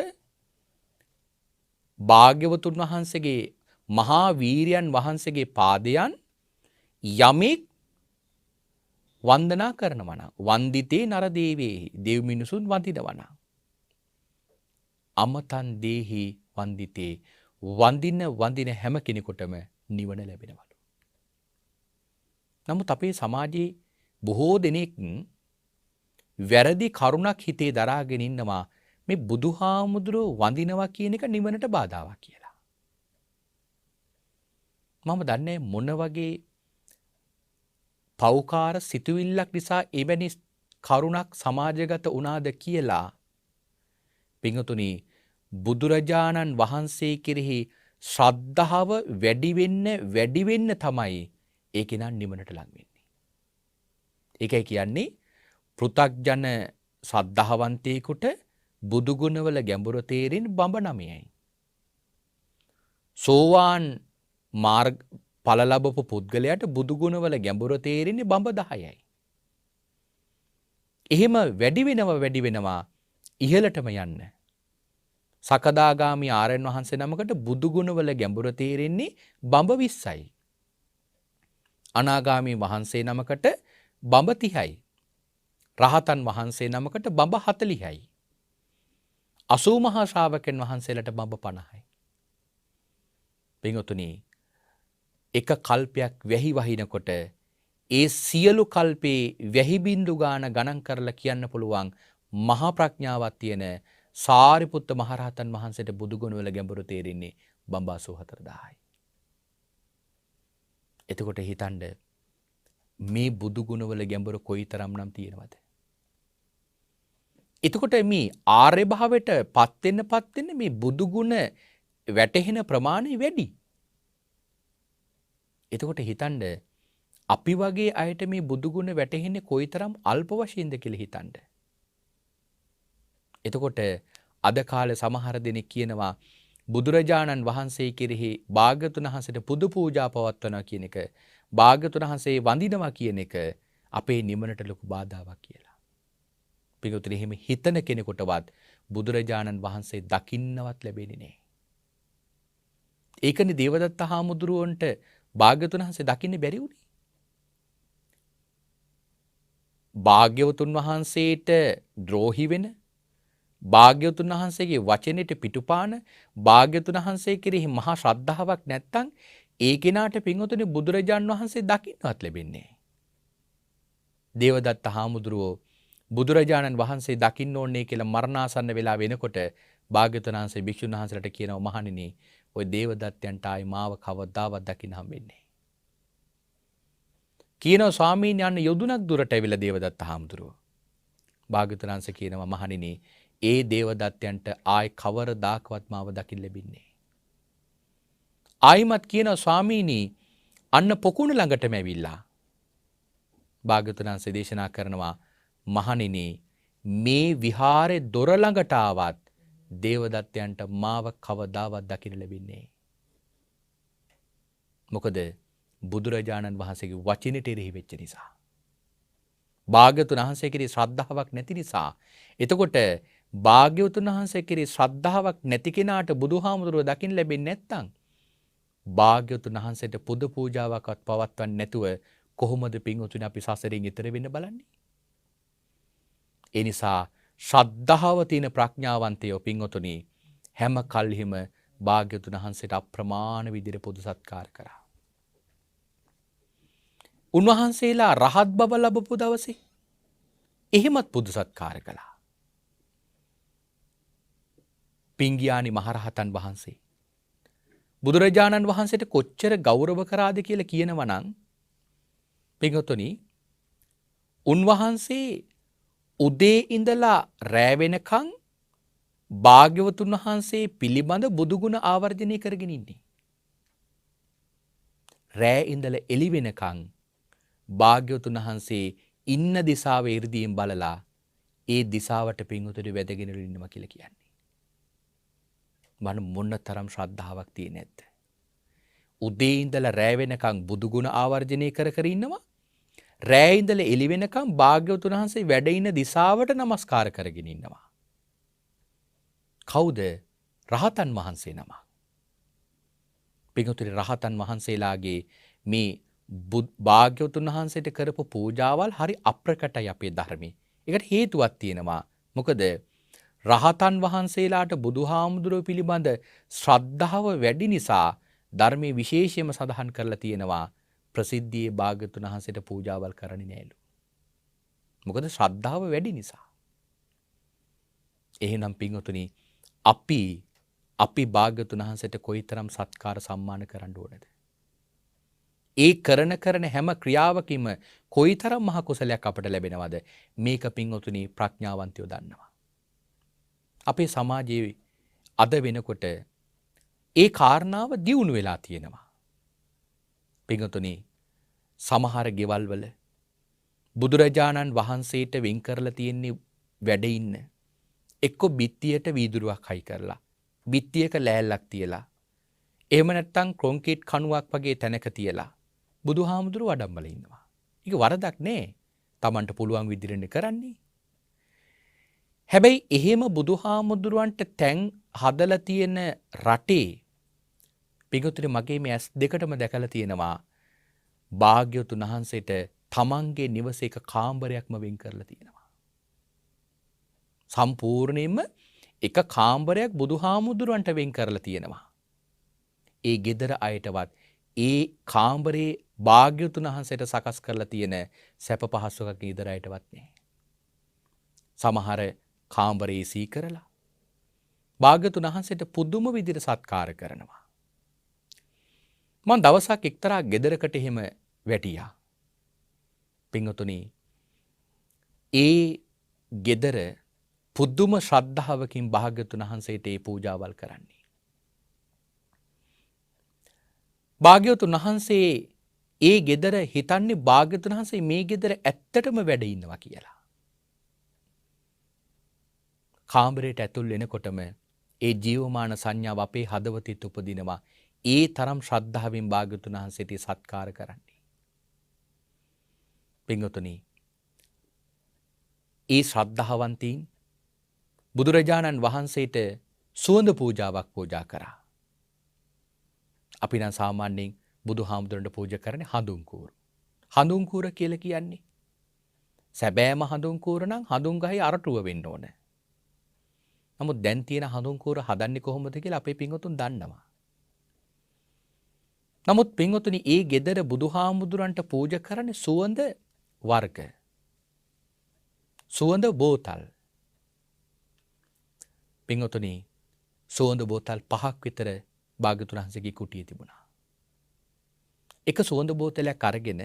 භාග්‍යවතුන් වහන්සේගේ මහා වීරයන් වහන්සේගේ පාදයන් යමෙක් වන්දනා කරනවා නම් වන්දිතේ නර දේවේහි දෙව් මිනිසුන් වඳිනවා නම් අමතන් දේහි වන්දිතේ වඳින හැම කෙනෙකුටම නිවන ලැබෙනවලු. නමුත් අපේ සමාජයේ බොහෝ දෙනෙක් වැරදි කරුණක් හිතේ දරාගෙන ඉන්නවා මේ බුදුහාමුදුරුවෝ වඳිනවා කියන එක නිවනට බාධාවක් කියලා. මම දන්නේ මොන වගේ පෞකාර සිතුවිල්ලක් නිසා එවැනි කරුණක් සමාජගත වුණාද කියලා. පින්වතුනි, බුදුරජාණන් වහන්සේ කෙරෙහි ශ්‍රද්ධාව වැඩි වෙන්න තමයි ඒ කෙනා නිවනට ලං වෙන්නේ. ඒකයි කියන්නේ පෘථග්ජන ශ්‍රද්ධාවන්තයෙකුට බුදු ගුණවල ගැඹුර තේරෙන බඹ 9යි. සෝවාන් මාර්ග ඵල ලැබපු පුද්ගලයාට බුදු ගුණවල ගැඹුර තේරෙන්නේ බඹ 10යි. එහෙම වැඩි වෙනවා ඉහළටම යන්න. සකදාගාමි ආරයන් වහන්සේ නමකට බුදු ගුණවල ගැඹුර තේරෙන්නේ බඹ 20යි. අනාගාමි වහන්සේ නමකට බඹ 30යි. රහතන් වහන්සේ නමකට බඹ 40යි. 80 මහා ශ්‍රාවකයන් වහන්සේලාට බඹ 50යි. පින්වතුනි, එක කල්පයක් වැහි වහිනකොට ඒ සියලු කල්පේ වැහි බින්දු ගණන් කරලා කියන්න පුළුවන් මහා ප්‍රඥාවක් තියෙන සාරිපුත්ත මහරහතන් වහන්සේට බුදු ගුණ වල ගැඹුරු තේරෙන්නේ බඹ 84000යි. එතකොට හිතන්න මේ බුදු ගුණ වල ගැඹුර කොයිතරම්නම් තියෙනවද? එතකොට මේ ආර්ය භාවයට පත් වෙන්න මේ බුදු ගුණ වැටහෙන ප්‍රමාණය වැඩි. එතකොට හිතන්න අපි වගේ අයට මේ බුදු ගුණ වැටහෙන්නේ කොයිතරම් අල්ප වශයෙන්ද කියලා හිතන්න. එතකොට අද කාලේ සමහර දෙනෙක් කියනවා බුදුරජාණන් වහන්සේ කෙරෙහි භාග්‍යතුන් වහන්සේට පුද පූජා පවත්වනවා කියන එක, භාග්‍යතුන් වහන්සේ වඳිනවා කියන එක අපේ නිවනට ලොකු බාධාවක් කියලා. පිටුතුනි එහෙම හිතන කෙනෙකුටවත් බුදුරජාණන් වහන්සේ දකින්නවත් ලැබෙන්නේ නැහැ. ඒකනේ දේවදත්ත හාමුදුරුවන්ට භාග්‍යවතුන් වහන්සේ දකින්න බැරි වුණේ. භාග්‍යවතුන් වහන්සේට ද්‍රෝහි වෙන, භාග්‍යවතුන් වහන්සේගේ වචනෙට පිටුපාන, භාග්‍යවතුන් වහන්සේ කෙරෙහි මහා ශ්‍රද්ධාවක් නැත්තම් ඒ කෙනාට පින්වතුනි බුදුරජාන් වහන්සේ දකින්නවත් ලැබෙන්නේ නැහැ. දේවදත්ත හාමුදුරුවෝ බුදුරජාණන් වහන්සේ දකින්න ඕනේ කියලා මරණාසන්න වෙලා වෙනකොට භාග්‍යවතුන් වහන්සේ භික්ෂුන් වහන්සේලාට කියනවා මහණෙනි ඔය දේවදත්තයන්ට ආයි මාව කවදාවත් දකින්න හම්බෙන්නේ නැහැ. කියනවා ස්වාමීන් යන්න යොදුනක් දුරට ඇවිල්ලා දේවදත්ත හාමුදුරුවෝ. භාග්‍යවතුන් වහන්සේ කියනවා මහණෙනි ඒ දේවදත්තයන්ට ආයි කවරදාකවත් මාව දකින්න ලැබෙන්නේ නැහැ. ආයිමත් කියනවා ස්වාමීනි අන්න පොකුණ ළඟටම ඇවිල්ලා භාග්‍යවතුන් වහන්සේ දේශනා කරනවා මහණෙනි මේ විහාරේ දොර ළඟට ආවත් දේවදත්තයන්ට මාව කවදාවත් දකින්න ලැබෙන්නේ නැහැ. මොකද බුදුරජාණන් වහන්සේගේ වචනෙට එරෙහි වෙච්ච නිසා. භාග්‍යවතුන් වහන්සේ කෙරෙහි ශ්‍රද්ධාවක් නැති නිසා. එතකොට භාග්‍යවතුන් වහන්සේ කෙරෙහි ශ්‍රද්ධාවක් නැති කෙනාට බුදුහාමුදුරුවෝ දකින්න ලැබෙන්නේ නැත්තම් භාග්‍යවතුන් වහන්සේට පුද පූජාවක්වත් පවත්වන්නේ නැතුව කොහොමද පින්වතුනි අපි සසරෙන් ඈතර වෙන්න බලන්නේ? ඒ නිසා ශ්‍රද්ධාව තියෙන ප්‍රඥාවන්තයෝ පින්වතුනි හැම කල්හිම භාග්‍යවතුන් වහන්සේට අප්‍රමාණ විදිහට පුද සත්කාර කරා. උන්වහන්සේලා රහත් බව ලැබපු දවසේ එහෙමත් පුද සත්කාර කළා. පිංගියානි මහරහතන් වහන්සේ බුදුරජාණන් වහන්සේට කොච්චර ගෞරව කරාද කියලා කියනවා නම් පින්වතුනි උන්වහන්සේ උදේ ඉඳලා රෑ වෙනකන් භාග්‍යවතුන් වහන්සේ පිළිබඳ බුදුගුණ ආවර්ජනය කරගෙන ඉන්නේ. රෑ ඉඳලා එළි වෙනකන් භාග්‍යවතුන් වහන්සේ ඉන්න දිශාව 이르දීන් බලලා ඒ දිශාවට පින්වතුනි වැදගෙන ඉන්නවා කියලා කියන්නේ. මොන තරම් ශ්‍රද්ධාවක් තියෙන්නේ නැද්ද? උදේ ඉඳලා රෑ වෙනකන් බුදුගුණ ආවර්ජනය කර ඉන්නවා. රෑ ඉඳලා එළි වෙනකන් භාග්‍යවතුන් වහන්සේ වැඩ ඉන්න දිශාවට නමස්කාර කරගෙන ඉන්නවා. කවුද? රහතන් වහන්සේ නම. පිටුතුනි රහතන් වහන්සේලාගේ මේ භාග්‍යවතුන් වහන්සේට කරපු පූජාවල් හරි අප්‍රකටයි අපේ ධර්මයේ. ඒකට හේතුවක් තියෙනවා. මොකද රහතන් වහන්සේලාට බුදුහාමුදුරුවෝ පිළිබඳ ශ්‍රද්ධාව වැඩි නිසා ධර්මයේ විශේෂයෙන්ම සඳහන් කරලා තියෙනවා ප්‍රසිද්ධියේ භාග්‍යවතුන් වහන්සේට පූජාවල් කරන්නේ නෑලු. මොකද ශ්‍රද්ධාව වැඩි නිසා. එහෙනම් පින්වතුනි අපි භාග්‍යවතුන් වහන්සේට කොයිතරම් සත්කාර සම්මාන කරන්න ඕනද? ඒ කරන හැම ක්‍රියාවකින්ම කොයිතරම් මහ කුසලයක් අපට ලැබෙනවද? මේක පින්වතුනි ප්‍රඥාවන්තයෝ දන්නවා. අපේ සමාජයේ අද වෙනකොට ඒ කාරණාව දියුණු වෙලා තියෙනවා. පින්වතුනි සමහර ගෙවල් වල බුදුරජාණන් වහන්සේට වෙන් කරලා තියෙන්නේ වැඩ ඉන්න එක්ක බිත්තියට වීදුරුවක් හයි කරලා බිත්තියක ලෑල්ලක් තියලා එහෙම නැත්නම් කොන්ක්‍රීට් කණුවක් වගේ තැනක තියලා බුදුහාමුදුරුවෝ වඩම්මල ඉන්නවා. ඒක වරදක් නෑ. Tamanට පුළුවන් විදිහට කරන්නේ. හැබැයි එහෙම බුදුහාමුදුරුවන්ට තැන් හදලා තියෙන රටේ පිටුතුනි මගේ මේ ඇස් දෙකටම දැකලා තියෙනවා භාග්‍යවතුන් වහන්සේට තමන්ගේ නිවසේ එක කාමරයක්ම වෙන් කරලා තියෙනවා. සම්පූර්ණයෙන්ම එක කාමරයක් බුදුහාමුදුරුවන්ට වෙන් කරලා තියෙනවා. ඒ ගෙදර අයටවත් ඒ කාමරේ භාග්‍යවතුන් වහන්සේට සකස් කරලා තියෙන සැප පහසුකම් ගෙදර අයටවත් නැහැ. සමහර කාමරේ සී කරලා භාග්‍යවතුන් වහන්සේට පුදුම විදිහට සත්කාර කරනවා. මම දවසක් එක්තරා ගෙදරකට එහෙම වැටියා. පින්වතුනි ඒ ගෙදර පුදුම ශ්‍රද්ධාවකින් භාග්‍යවතුන් වහන්සේට ඒ පූජාවල් කරන්නේ. භාග්‍යවතුන් වහන්සේ ඒ ගෙදර හිතන්නේ භාග්‍යවතුන් වහන්සේ මේ ගෙදර ඇත්තටම වැඩ ඉන්නවා කියලා. කාමරයට ඇතුල් වෙනකොටම ඒ ජීවමාන සංඥාව අපේ හදවතේ උපදිනවා. ඒ තරම් ශ්‍රද්ධාවෙන් භාග්‍යවතුන් වහන්සේට සත්කාර කරන්නේ. පින්වතුනි ඒ ශ්‍රද්ධාවන්තයින් බුදුරජාණන් වහන්සේට සුවඳ පූජාවක් පූජා කරා. අපි නම් සාමාන්‍යයෙන් බුදුහාමුදුරන්ට පූජා කරන්නේ හඳුන් කූරු. හඳුන් කූර කියලා කියන්නේ සැබෑම හඳුන් කූර නම් හඳුන් ගහේ අරටුව වෙන්න ඕන. නමුත් දැන් තියෙන හඳුන් කූර හදන්නේ කොහොමද කියලා අපේ පින්වතුන් දන්නවා. නමුත් පින්වතුනි ඒ ගෙදර බුදුහාමුදුරන්ට පූජා කරන්නේ සුවඳ වර්ග. සුවඳ බෝතල්. පින්වතුනි සුවඳ බෝතල් 5ක් විතර භාග්‍යවතුන් වහන්සේගේ කුටියේ තිබුණා. එක සුවඳ බෝතලයක් අරගෙන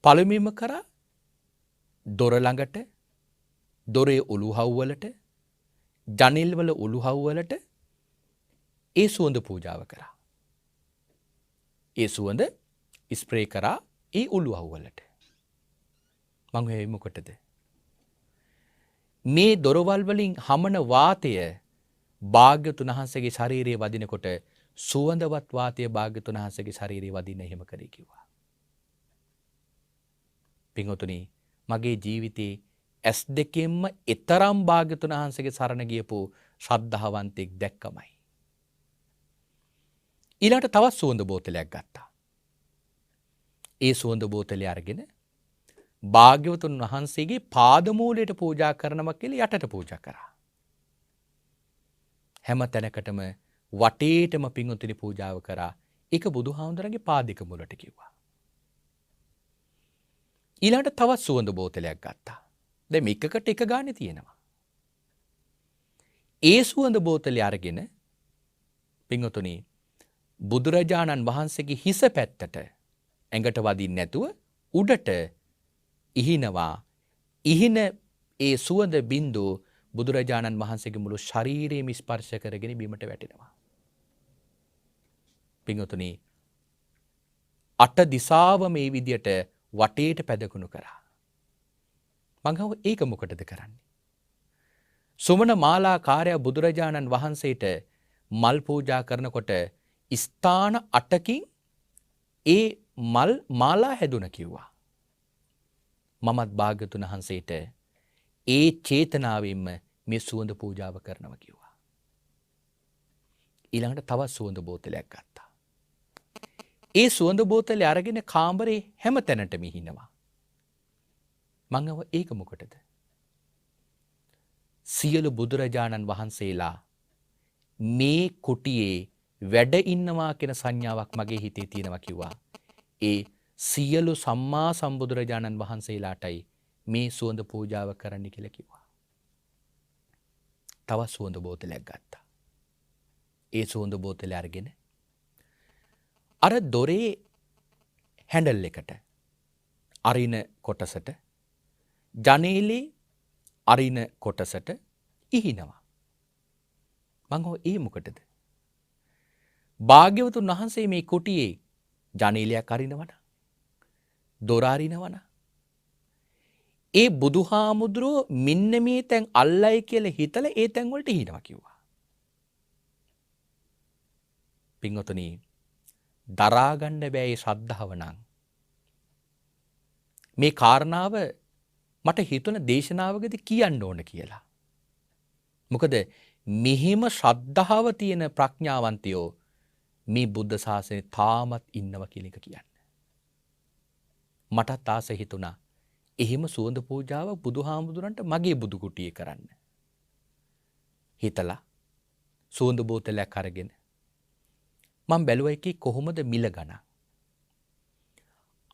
පළමුවෙන්ම කරා දොර ළඟට, දොරේ උළුහව් වලට, ජනෙල් වල උළුහව් වලට ඒ සුවඳ පූජාව කරා. ඒ සුවඳ ස්ප්‍රේ කරා ඒ උළුහව් වලට. මං හොයයි මොකටද? මේ දොරවල් වලින් හමන වාතය භාග්‍යවතුන් වහන්සේගේ ශරීරයේ වදිනකොට සුවඳවත් වාතය භාග්‍යවතුන් වහන්සේගේ ශරීරයේ වදින්න එහෙම කරේ කිව්වා. පින්වතුනි මගේ ජීවිතේ ඇස් දෙකෙන්ම ඊතරම් භාග්‍යවතුන් වහන්සේගේ සරණ ගියපු ශ්‍රද්ධාවන්තෙක් දැක්කමයි. ඊළඟට තවත් සුවඳ බෝතලයක් ගත්තා. ඒ සුවඳ බෝතලය අරගෙන භාග්‍යවතුන් වහන්සේගේ පාදමූලයට පූජා කරනවා කියලා යටට පූජා කරා. හැම තැනකටම වටේටම පින්වතුනි පූජාව කරා. ඒක බුදුහාමුදුරන්ගේ පාදික මුලට කිව්වා. ඊළඟට තවත් සුවඳ බෝතලයක් ගත්තා. දැන් මේකකට එක ගානේ තියෙනවා. ඒ සුවඳ බෝතලය අරගෙන පින්වතුනි බුදුරජාණන් වහන්සේගේ හිස පැත්තට ඇඟට වදින්න නැතුව උඩට ඉහිනවා. ඉහින ඒ සුවඳ බින්දුව බුදුරජාණන් වහන්සේගේ මුළු ශරීරයම ස්පර්ශ කරගෙන බිමට වැටෙනවා. පින්වතුනි අට දිසාව මේ විදියට වටේට පැදකුණු කරා. මං ඒක මොකටද කරන්නේ? සුමන මාලාකාරය බුදුරජාණන් වහන්සේට මල් පූජා කරනකොට ස්ථාන 8කින් ඒ මල් මාලා හැදුන කිව්වා. මමත් භාග්‍යවතුන් වහන්සේට ඒ චේතනාවෙන්ම මේ සුවඳ පූජාව කරනවා කිව්වා. ඊළඟට තවත් සුවඳ බෝතලයක් ගත්තා. ඒ සුවඳ බෝතලේ අරගෙන කාමරේ හැම තැනටම ඉහිනවා. මං ඒක මොකටද? සියලු බුදුරජාණන් වහන්සේලා මේ කුටියේ වැඩ ඉන්නවා කියන සංඥාවක් මගේ හිතේ තියෙනවා කිව්වා. ඒ සියලු සම්මා සම්බුදුරජාණන් වහන්සේලාටයි මේ සුවඳ පූජාව කරන්න කියලා කිව්වා. තවත් සුවඳ බෝතලයක් ගත්තා. ඒ සුවඳ බෝතලය අරගෙන අර දොරේ හැන්ඩල් එකට අරින කොටසට ජනේලේ අරින කොටසට ඉහිනවා. මං ඒ මොකටද? භාග්‍යවතුන් වහන්සේ මේ කුටියේ ජනේලයක් අරිනවන, දොර අරිනවන, ඒ බුදුහාමුදුරුවෝ මෙන්න මේ තැන් අල්ලයි කියලා හිතලා ඒ තැන් වලට ඉහිනවා කිව්වා. පින්වතුනි දරා ගන්න බෑ මේ ශ්‍රද්ධාව නම්. මේ කාරණාව මට හිතුණ දේශනාවකදී කියන්න ඕන කියලා. මොකද මෙහිම ශ්‍රද්ධාව තියෙන ප්‍රඥාවන්තයෝ මේ බුද්ධ ශාසනය තාමත් ඉන්නවා කියන එක කියන්න. මටත් ආස හිතුණා එහෙම සුවඳ පූජාව බුදුහාමුදුරන්ට මගේ බුදු කුටියේ කරන්න. හිතලා සුවඳ බෝතලයක් අරගෙන මම බැලුවා එකේ කොහොමද මිල ගණන්.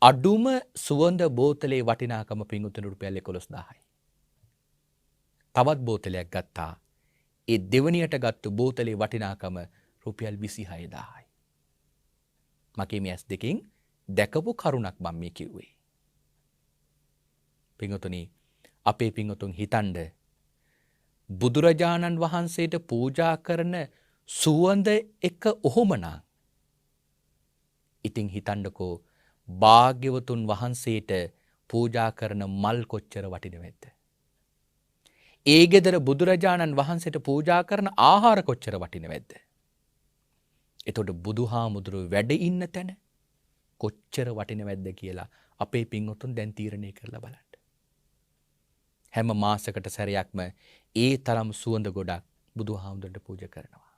අඩුම සුවඳ බෝතලේ වටිනාකම පින්වතුනි රුපියල් 11000යි. තවත් බෝතලයක් ගත්තා. ඒ දෙවණියට ගත්ත බෝතලේ වටිනාකම රුපියල් 26000යි. මගේ මේ ඇස් දෙකෙන් දැකපු කරුණක් මම මේ කිව්වේ. පින්වතුනි අපේ පින්වතුන් හිතන්න බුදුරජාණන් වහන්සේට පූජා කරන සුවඳ එක ඔහොමනම් ඉතින් හිතන්නකෝ භාග්‍යවතුන් වහන්සේට පූජා කරන මල් කොච්චර වටිනවද? ඒ ගෙදර බුදුරජාණන් වහන්සේට පූජා කරන ආහාර කොච්චර වටිනවද? එතකොට බුදුහාමුදුරුවෝ වැඩ ඉන්න තැන කොච්චර වටිනවද කියලා අපේ පින්වතුන් දැන් තීරණය කරලා බලන්න. හැම මාසයකට සැරයක්ම ඒ තරම් සුවඳ ගොඩක් බුදුහාමුදුරන්ට පූජා කරනවා.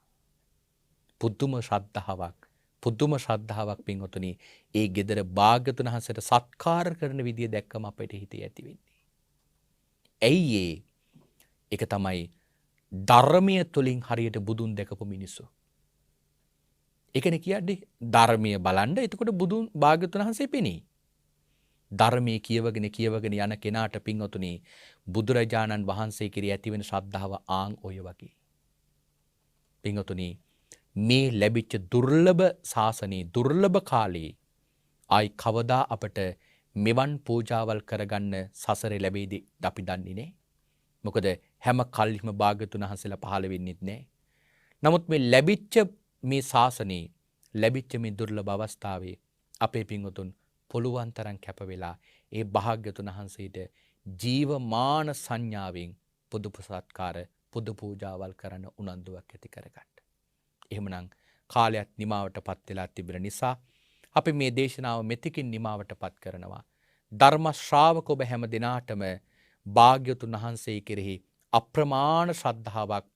පුදුම ශ්‍රද්ධාවක් පින්වතුනි ඒ ගෙදර භාග්‍යතුන් වහන්සේට සත්කාර කරන විදිය දැක්කම අපිට හිතේ ඇති වෙන්නේ. ඇයි ඒ? ඒක තමයි ධර්මයේ තුලින් හරියට බුදුන් දැකපු මිනිස්සු. ඒකනේ කියන්නේ ධර්මයේ බලන්න එතකොට බුදුන් භාග්‍යතුන් වහන්සේ පෙනේ. ධර්මයේ කියවගෙන යන කෙනාට පින්වතුනි බුදුරජාණන් වහන්සේ කෙරෙහි ඇතිවෙන ශ්‍රද්ධාව ආන් ඔය වගේ. පින්වතුනි මේ ලැබිච්ච දුර්ලභ ශාසනයේ දුර්ලභ කාලේ ආයි කවදා අපට මෙවන් පූජාවල් කරගන්න සසරේ ලැබෙයිද අපි දන්නේ නැහැ. මොකද හැම කල්හිම භාග්‍යතුන් වහන්සේලා පහළ වෙන්නෙත් නැහැ. නමුත් මේ ලැබිච්ච මේ ශාසනයේ ලැබිච්ච මේ දුර්ලභ අවස්ථාවේ අපේ පින්වතුන් පුළුවන් තරම් කැප වෙලා ඒ භාග්‍යතුන් වහන්සේට ජීවමාන සංඥාවෙන් පුදු සත්කාර පුදු පූජාවල් කරන උනන්දුවක් ඇති කරගන්න. එහෙමනම් කාලයත් නිමාවටපත් වෙලා තිබෙන නිසා අපි මේ දේශනාව මෙතකින් නිමාවටපත් කරනවා. ධර්ම ශ්‍රාවක ඔබ හැම දිනාටම භාග්‍යතුන් වහන්සේ කෙරෙහි අප්‍රමාණ ශ්‍රද්ධාවක්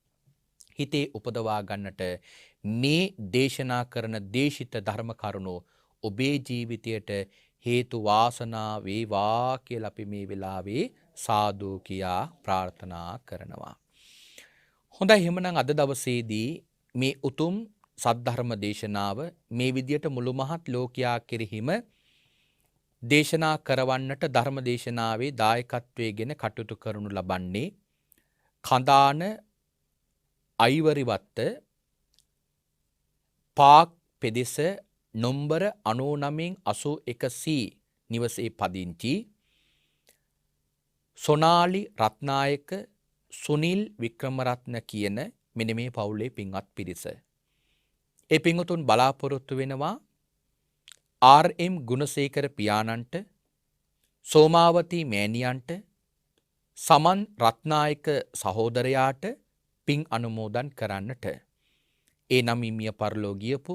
හිතේ උපදවා ගන්නට මේ දේශනා කරන දේශිත ධර්ම කරුණෝ ඔබේ ජීවිතයට හේතු වාසනා වේවා කියලා අපි මේ වෙලාවේ සාදු කියා ප්‍රාර්ථනා කරනවා. හොඳයි එහෙමනම් අද දවසේදී මේ උතුම් සද්ධර්ම දේශනාව මේ විදියට මුළු මහත් ලෝකයා කෙරෙහිම දේශනා කරවන්නට ධර්ම දේශනාවේ දායකත්වයේගෙන කටයුතු කරනු ලබන්නේ කඳාන අයිවරිවත්ත පාක් පෙදෙස නොම්බර 9981C නිවසේ පදිංචි සොනාලි රත්නායක සුනිල් වික්‍රමරත්න කියන මෙන්න මේ පවුලේ පින්වත් පිරිස. ඒ පින්වතුන් බලාපොරොත්තු වෙනවා ආර්.එම්. ගුණසේකර පියාණන්ට, සෝමාවතී මෑණියන්ට, සමන් රත්නායක සහෝදරයාට පින් අනුමෝදන් කරන්නට. ඒ නම් මිය පරලෝ ගියපු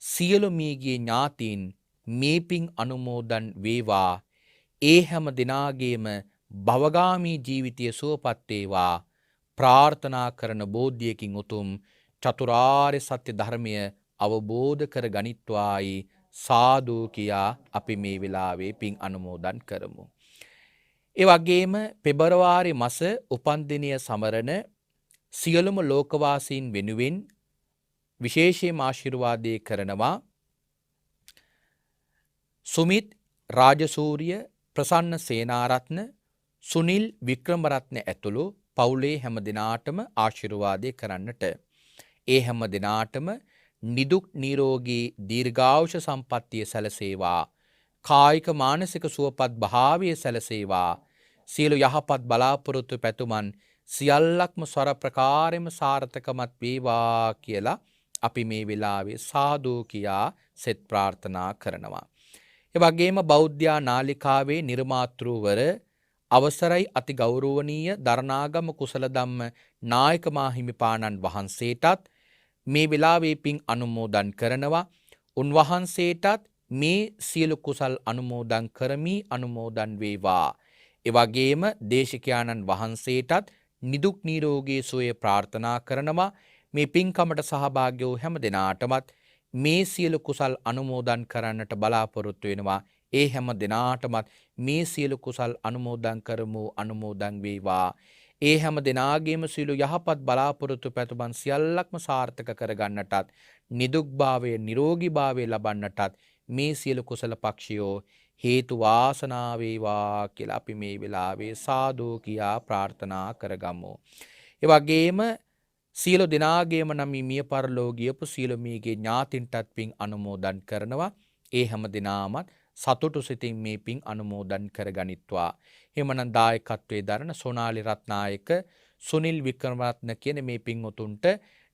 සියලු මියගිය ඥාතීන් මේ පින් අනුමෝදන් වේවා. ඒ හැම දිනාගේම භවගාමී ජීවිතය සුවපත් වේවා ප්‍රාර්ථනා කරන බෝධියකින් උතුම් චතුරාර්ය සත්‍ය ධර්මය අවබෝධ කර ගනිත්වායි සාදු කියා අපි මේ වෙලාවේ පින් අනුමෝදන් කරමු. ඒ වගේම පෙබරවාරි මාස උපන්දිනය සමරන සියලුම ලෝකවාසීන් වෙනුවෙන් විශේෂයෙන් ආශිර්වාදේ කරනවා සුමිත් රාජසූරිය, ප්‍රසන්න සේනාරත්න, සුනිල් වික්‍රමරත්න ඇතුළු පවුලේ හැම දිනාටම ආශිර්වාදේ කරන්නට. ඒ හැම දිනාටම නිදුක් නිරෝගී දීර්ඝායුෂ සම්පන්නිය සැලසේවා. කායික මානසික සුවපත් භාවය සැලසේවා. සියලු යහපත් බලාපොරොත්තු පැතුමන් සියල්ලක්ම ස්වර ප්‍රකාරයෙන්ම සාර්ථකමත් වේවා කියලා අපි මේ වෙලාවේ සාදු කියා සෙත් ප්‍රාර්ථනා කරනවා. ඒ වගේම බෞද්ධ නාලිකාවේ නිර්මාතෘවර අවසරයි අති ගෞරවනීය දරණාගම කුසල ධම්ම නායක මාහිමිපාණන් වහන්සේටත් මේ වෙලාවේ පින් අනුමෝදන් කරනවා. උන්වහන්සේටත් මේ සියලු කුසල් අනුමෝදන් කරමි අනුමෝදන් වේවා. ඒ වගේම දේශිකානන් වහන්සේටත් නිදුක් නිරෝගී සුවය ප්‍රාර්ථනා කරනවා. මේ පින්කමට සහභාගී වූ හැම දෙනාටමත් මේ සියලු කුසල් අනුමෝදන් කරන්නට බලාපොරොත්තු වෙනවා. ඒ හැම දෙනාටමත් මේ සියලු කුසල් අනුමෝදන් කරමු අනුමෝදන් වේවා. ඒ හැම දෙනාගේම සියලු යහපත් බලාපොරොත්තු පැතුමන් සියල්ලක්ම සාර්ථක කරගන්නටත් නිදුක්භාවය නිරෝගීභාවය ලබන්නටත් මේ සියලු කුසල පක්ෂයෝ හේතු වාසනා වේවා කියලා අපි මේ වෙලාවේ සාදු කියා ප්‍රාර්ථනා කරගමු. ඒ වගේම සියලු දෙනාගේම නම් මිය පරලෝ ගියපු සියලු මියගේ ඥාතින්ටත් පින් අනුමෝදන් කරනවා. ඒ හැම දිනාමත් සතුටු සිතින් මේ පින් අනුමෝදන් කරගනිත්වා. එහෙමනම් දායකත්වයේ දරන සොනාලි රත්නායක, සුනිල් වික්‍රමරත්න කියන මේ පින්වතුන්ට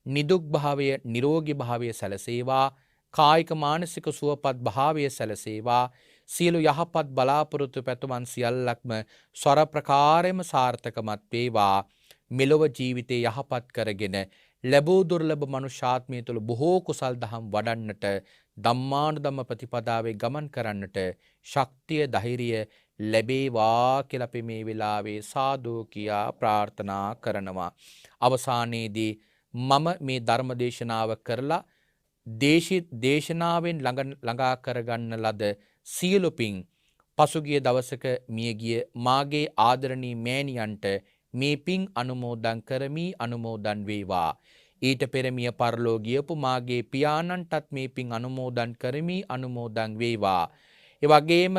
නිදුක් භාවය නිරෝගී භාවය සැලසේවා. කායික මානසික සුවපත් භාවය සැලසේවා. සියලු යහපත් බලාපොරොත්තු පැතුමන් සියල්ලක්ම ස්වර ප්‍රකාරයෙන්ම සාර්ථකමත් වේවා. මෙලොව ජීවිතේ යහපත් කරගෙන ලැබූ දුර්ලභ මනුෂ්‍යාත්මය තුළ බොහෝ කුසල් දහම් වඩන්නට ධම්මානුධම්ම ප්‍රතිපදාවේ ගමන් කරන්නට ශක්තිය ධෛර්යය ලැබේවා කියලා අපි මේ වෙලාවේ සාදු කියා ප්‍රාර්ථනා කරනවා. අවසානයේදී මම මේ ධර්ම දේශනාව කරලා දේශනාවෙන් ළඟා කරගන්න ලද සියලු පින් පසුගිය දවසක මියගිය මාගේ ආදරණීය මෑණියන්ට මේ පින් අනුමෝදන් කරමි අනුමෝදන් වේවා. ඊට පෙර මිය පරලෝ ගියපු මාගේ පියාණන්ටත් මේ පින් අනුමෝදන් කරමි අනුමෝදන් වේවා. ඒ වගේම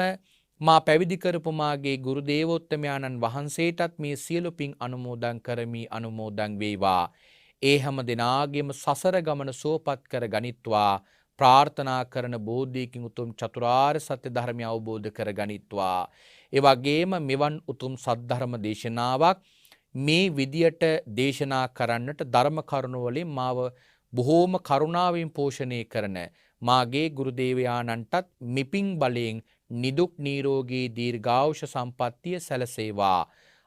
මා පැවිදි කරපු මාගේ ගුරු දේවෝත්තමයන්න් වහන්සේටත් මේ සියලු පින් අනුමෝදන් කරමි අනුමෝදන් වේවා. ඒ හැම දිනාගෙම සසර ගමන සුවපත් කර ගනිත්වා ප්‍රාර්ථනා කරන බෝධියකින් උතුම් චතුරාර්ය සත්‍ය ධර්මය අවබෝධ කර ගනිත්වා. ඒ වගේම මෙවන් උතුම් සද්ධර්ම දේශනාවක් මේ විදියට දේශනා කරන්නට ධර්ම කරුණ වලින් මාව බොහෝම කරුණාවෙන් පෝෂණය කරන මාගේ ගුරු දේවයාණන්ටත් මිපින් බලයෙන් නිදුක් නිරෝගී දීර්ඝායුෂ සම්පන්නිය සැලසේවා.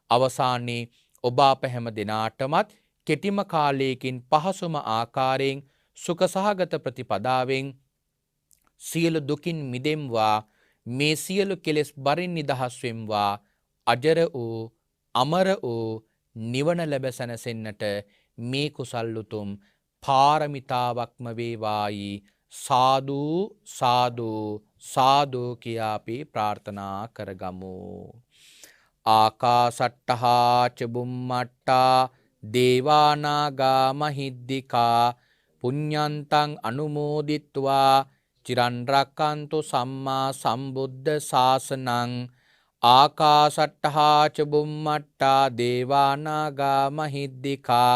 අවසානයේ ඔබ අප හැම දිනාටමත් කෙටිම කාලයකින් පහසුම ආකාරයෙන් සුඛ සහගත ප්‍රතිපදාවෙන් සියලු දුකින් මිදෙම්වා මේ සියලු කෙලෙස් බරින් නිදහස් වෙම්වා අජර වූ අමර වූ නිවන ලැබ සැනසෙන්නට මේ කුසල් උතුම් පාරමිතාවක්ම වේවායි සාදු සාදු සාදු කියා අපි ප්‍රාර්ථනා කරගමු. ආකාසට්ටහා ච බුම්මට්ටා දේවානාගා මහිද්దికා පුඤ්ඤන්තං අනුමෝදිත්වා චිරන් රැක්කන්තු සම්මා සම්බුද්ධ ශාසනං. ආකාසට්ටහා ච බුම්මට්ටා දේවානාගා මහිද්దికා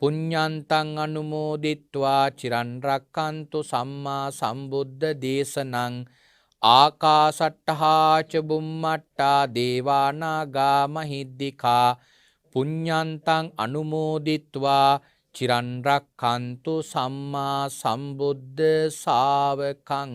පුඤ්ඤන්තං අනුමෝදිත්වා චිරන් රැක්කන්තු සම්මා සම්බුද්ධ දේශනං. ආකාසට්ටහා ච බුම්මට්ටා දේවානාගා මහිද්దికා පුඤ්ඤන්තං අනුමෝදිත්වා චිරන් රැක්කන්තු සම්මා සම්බුද්ධ ශාවකං.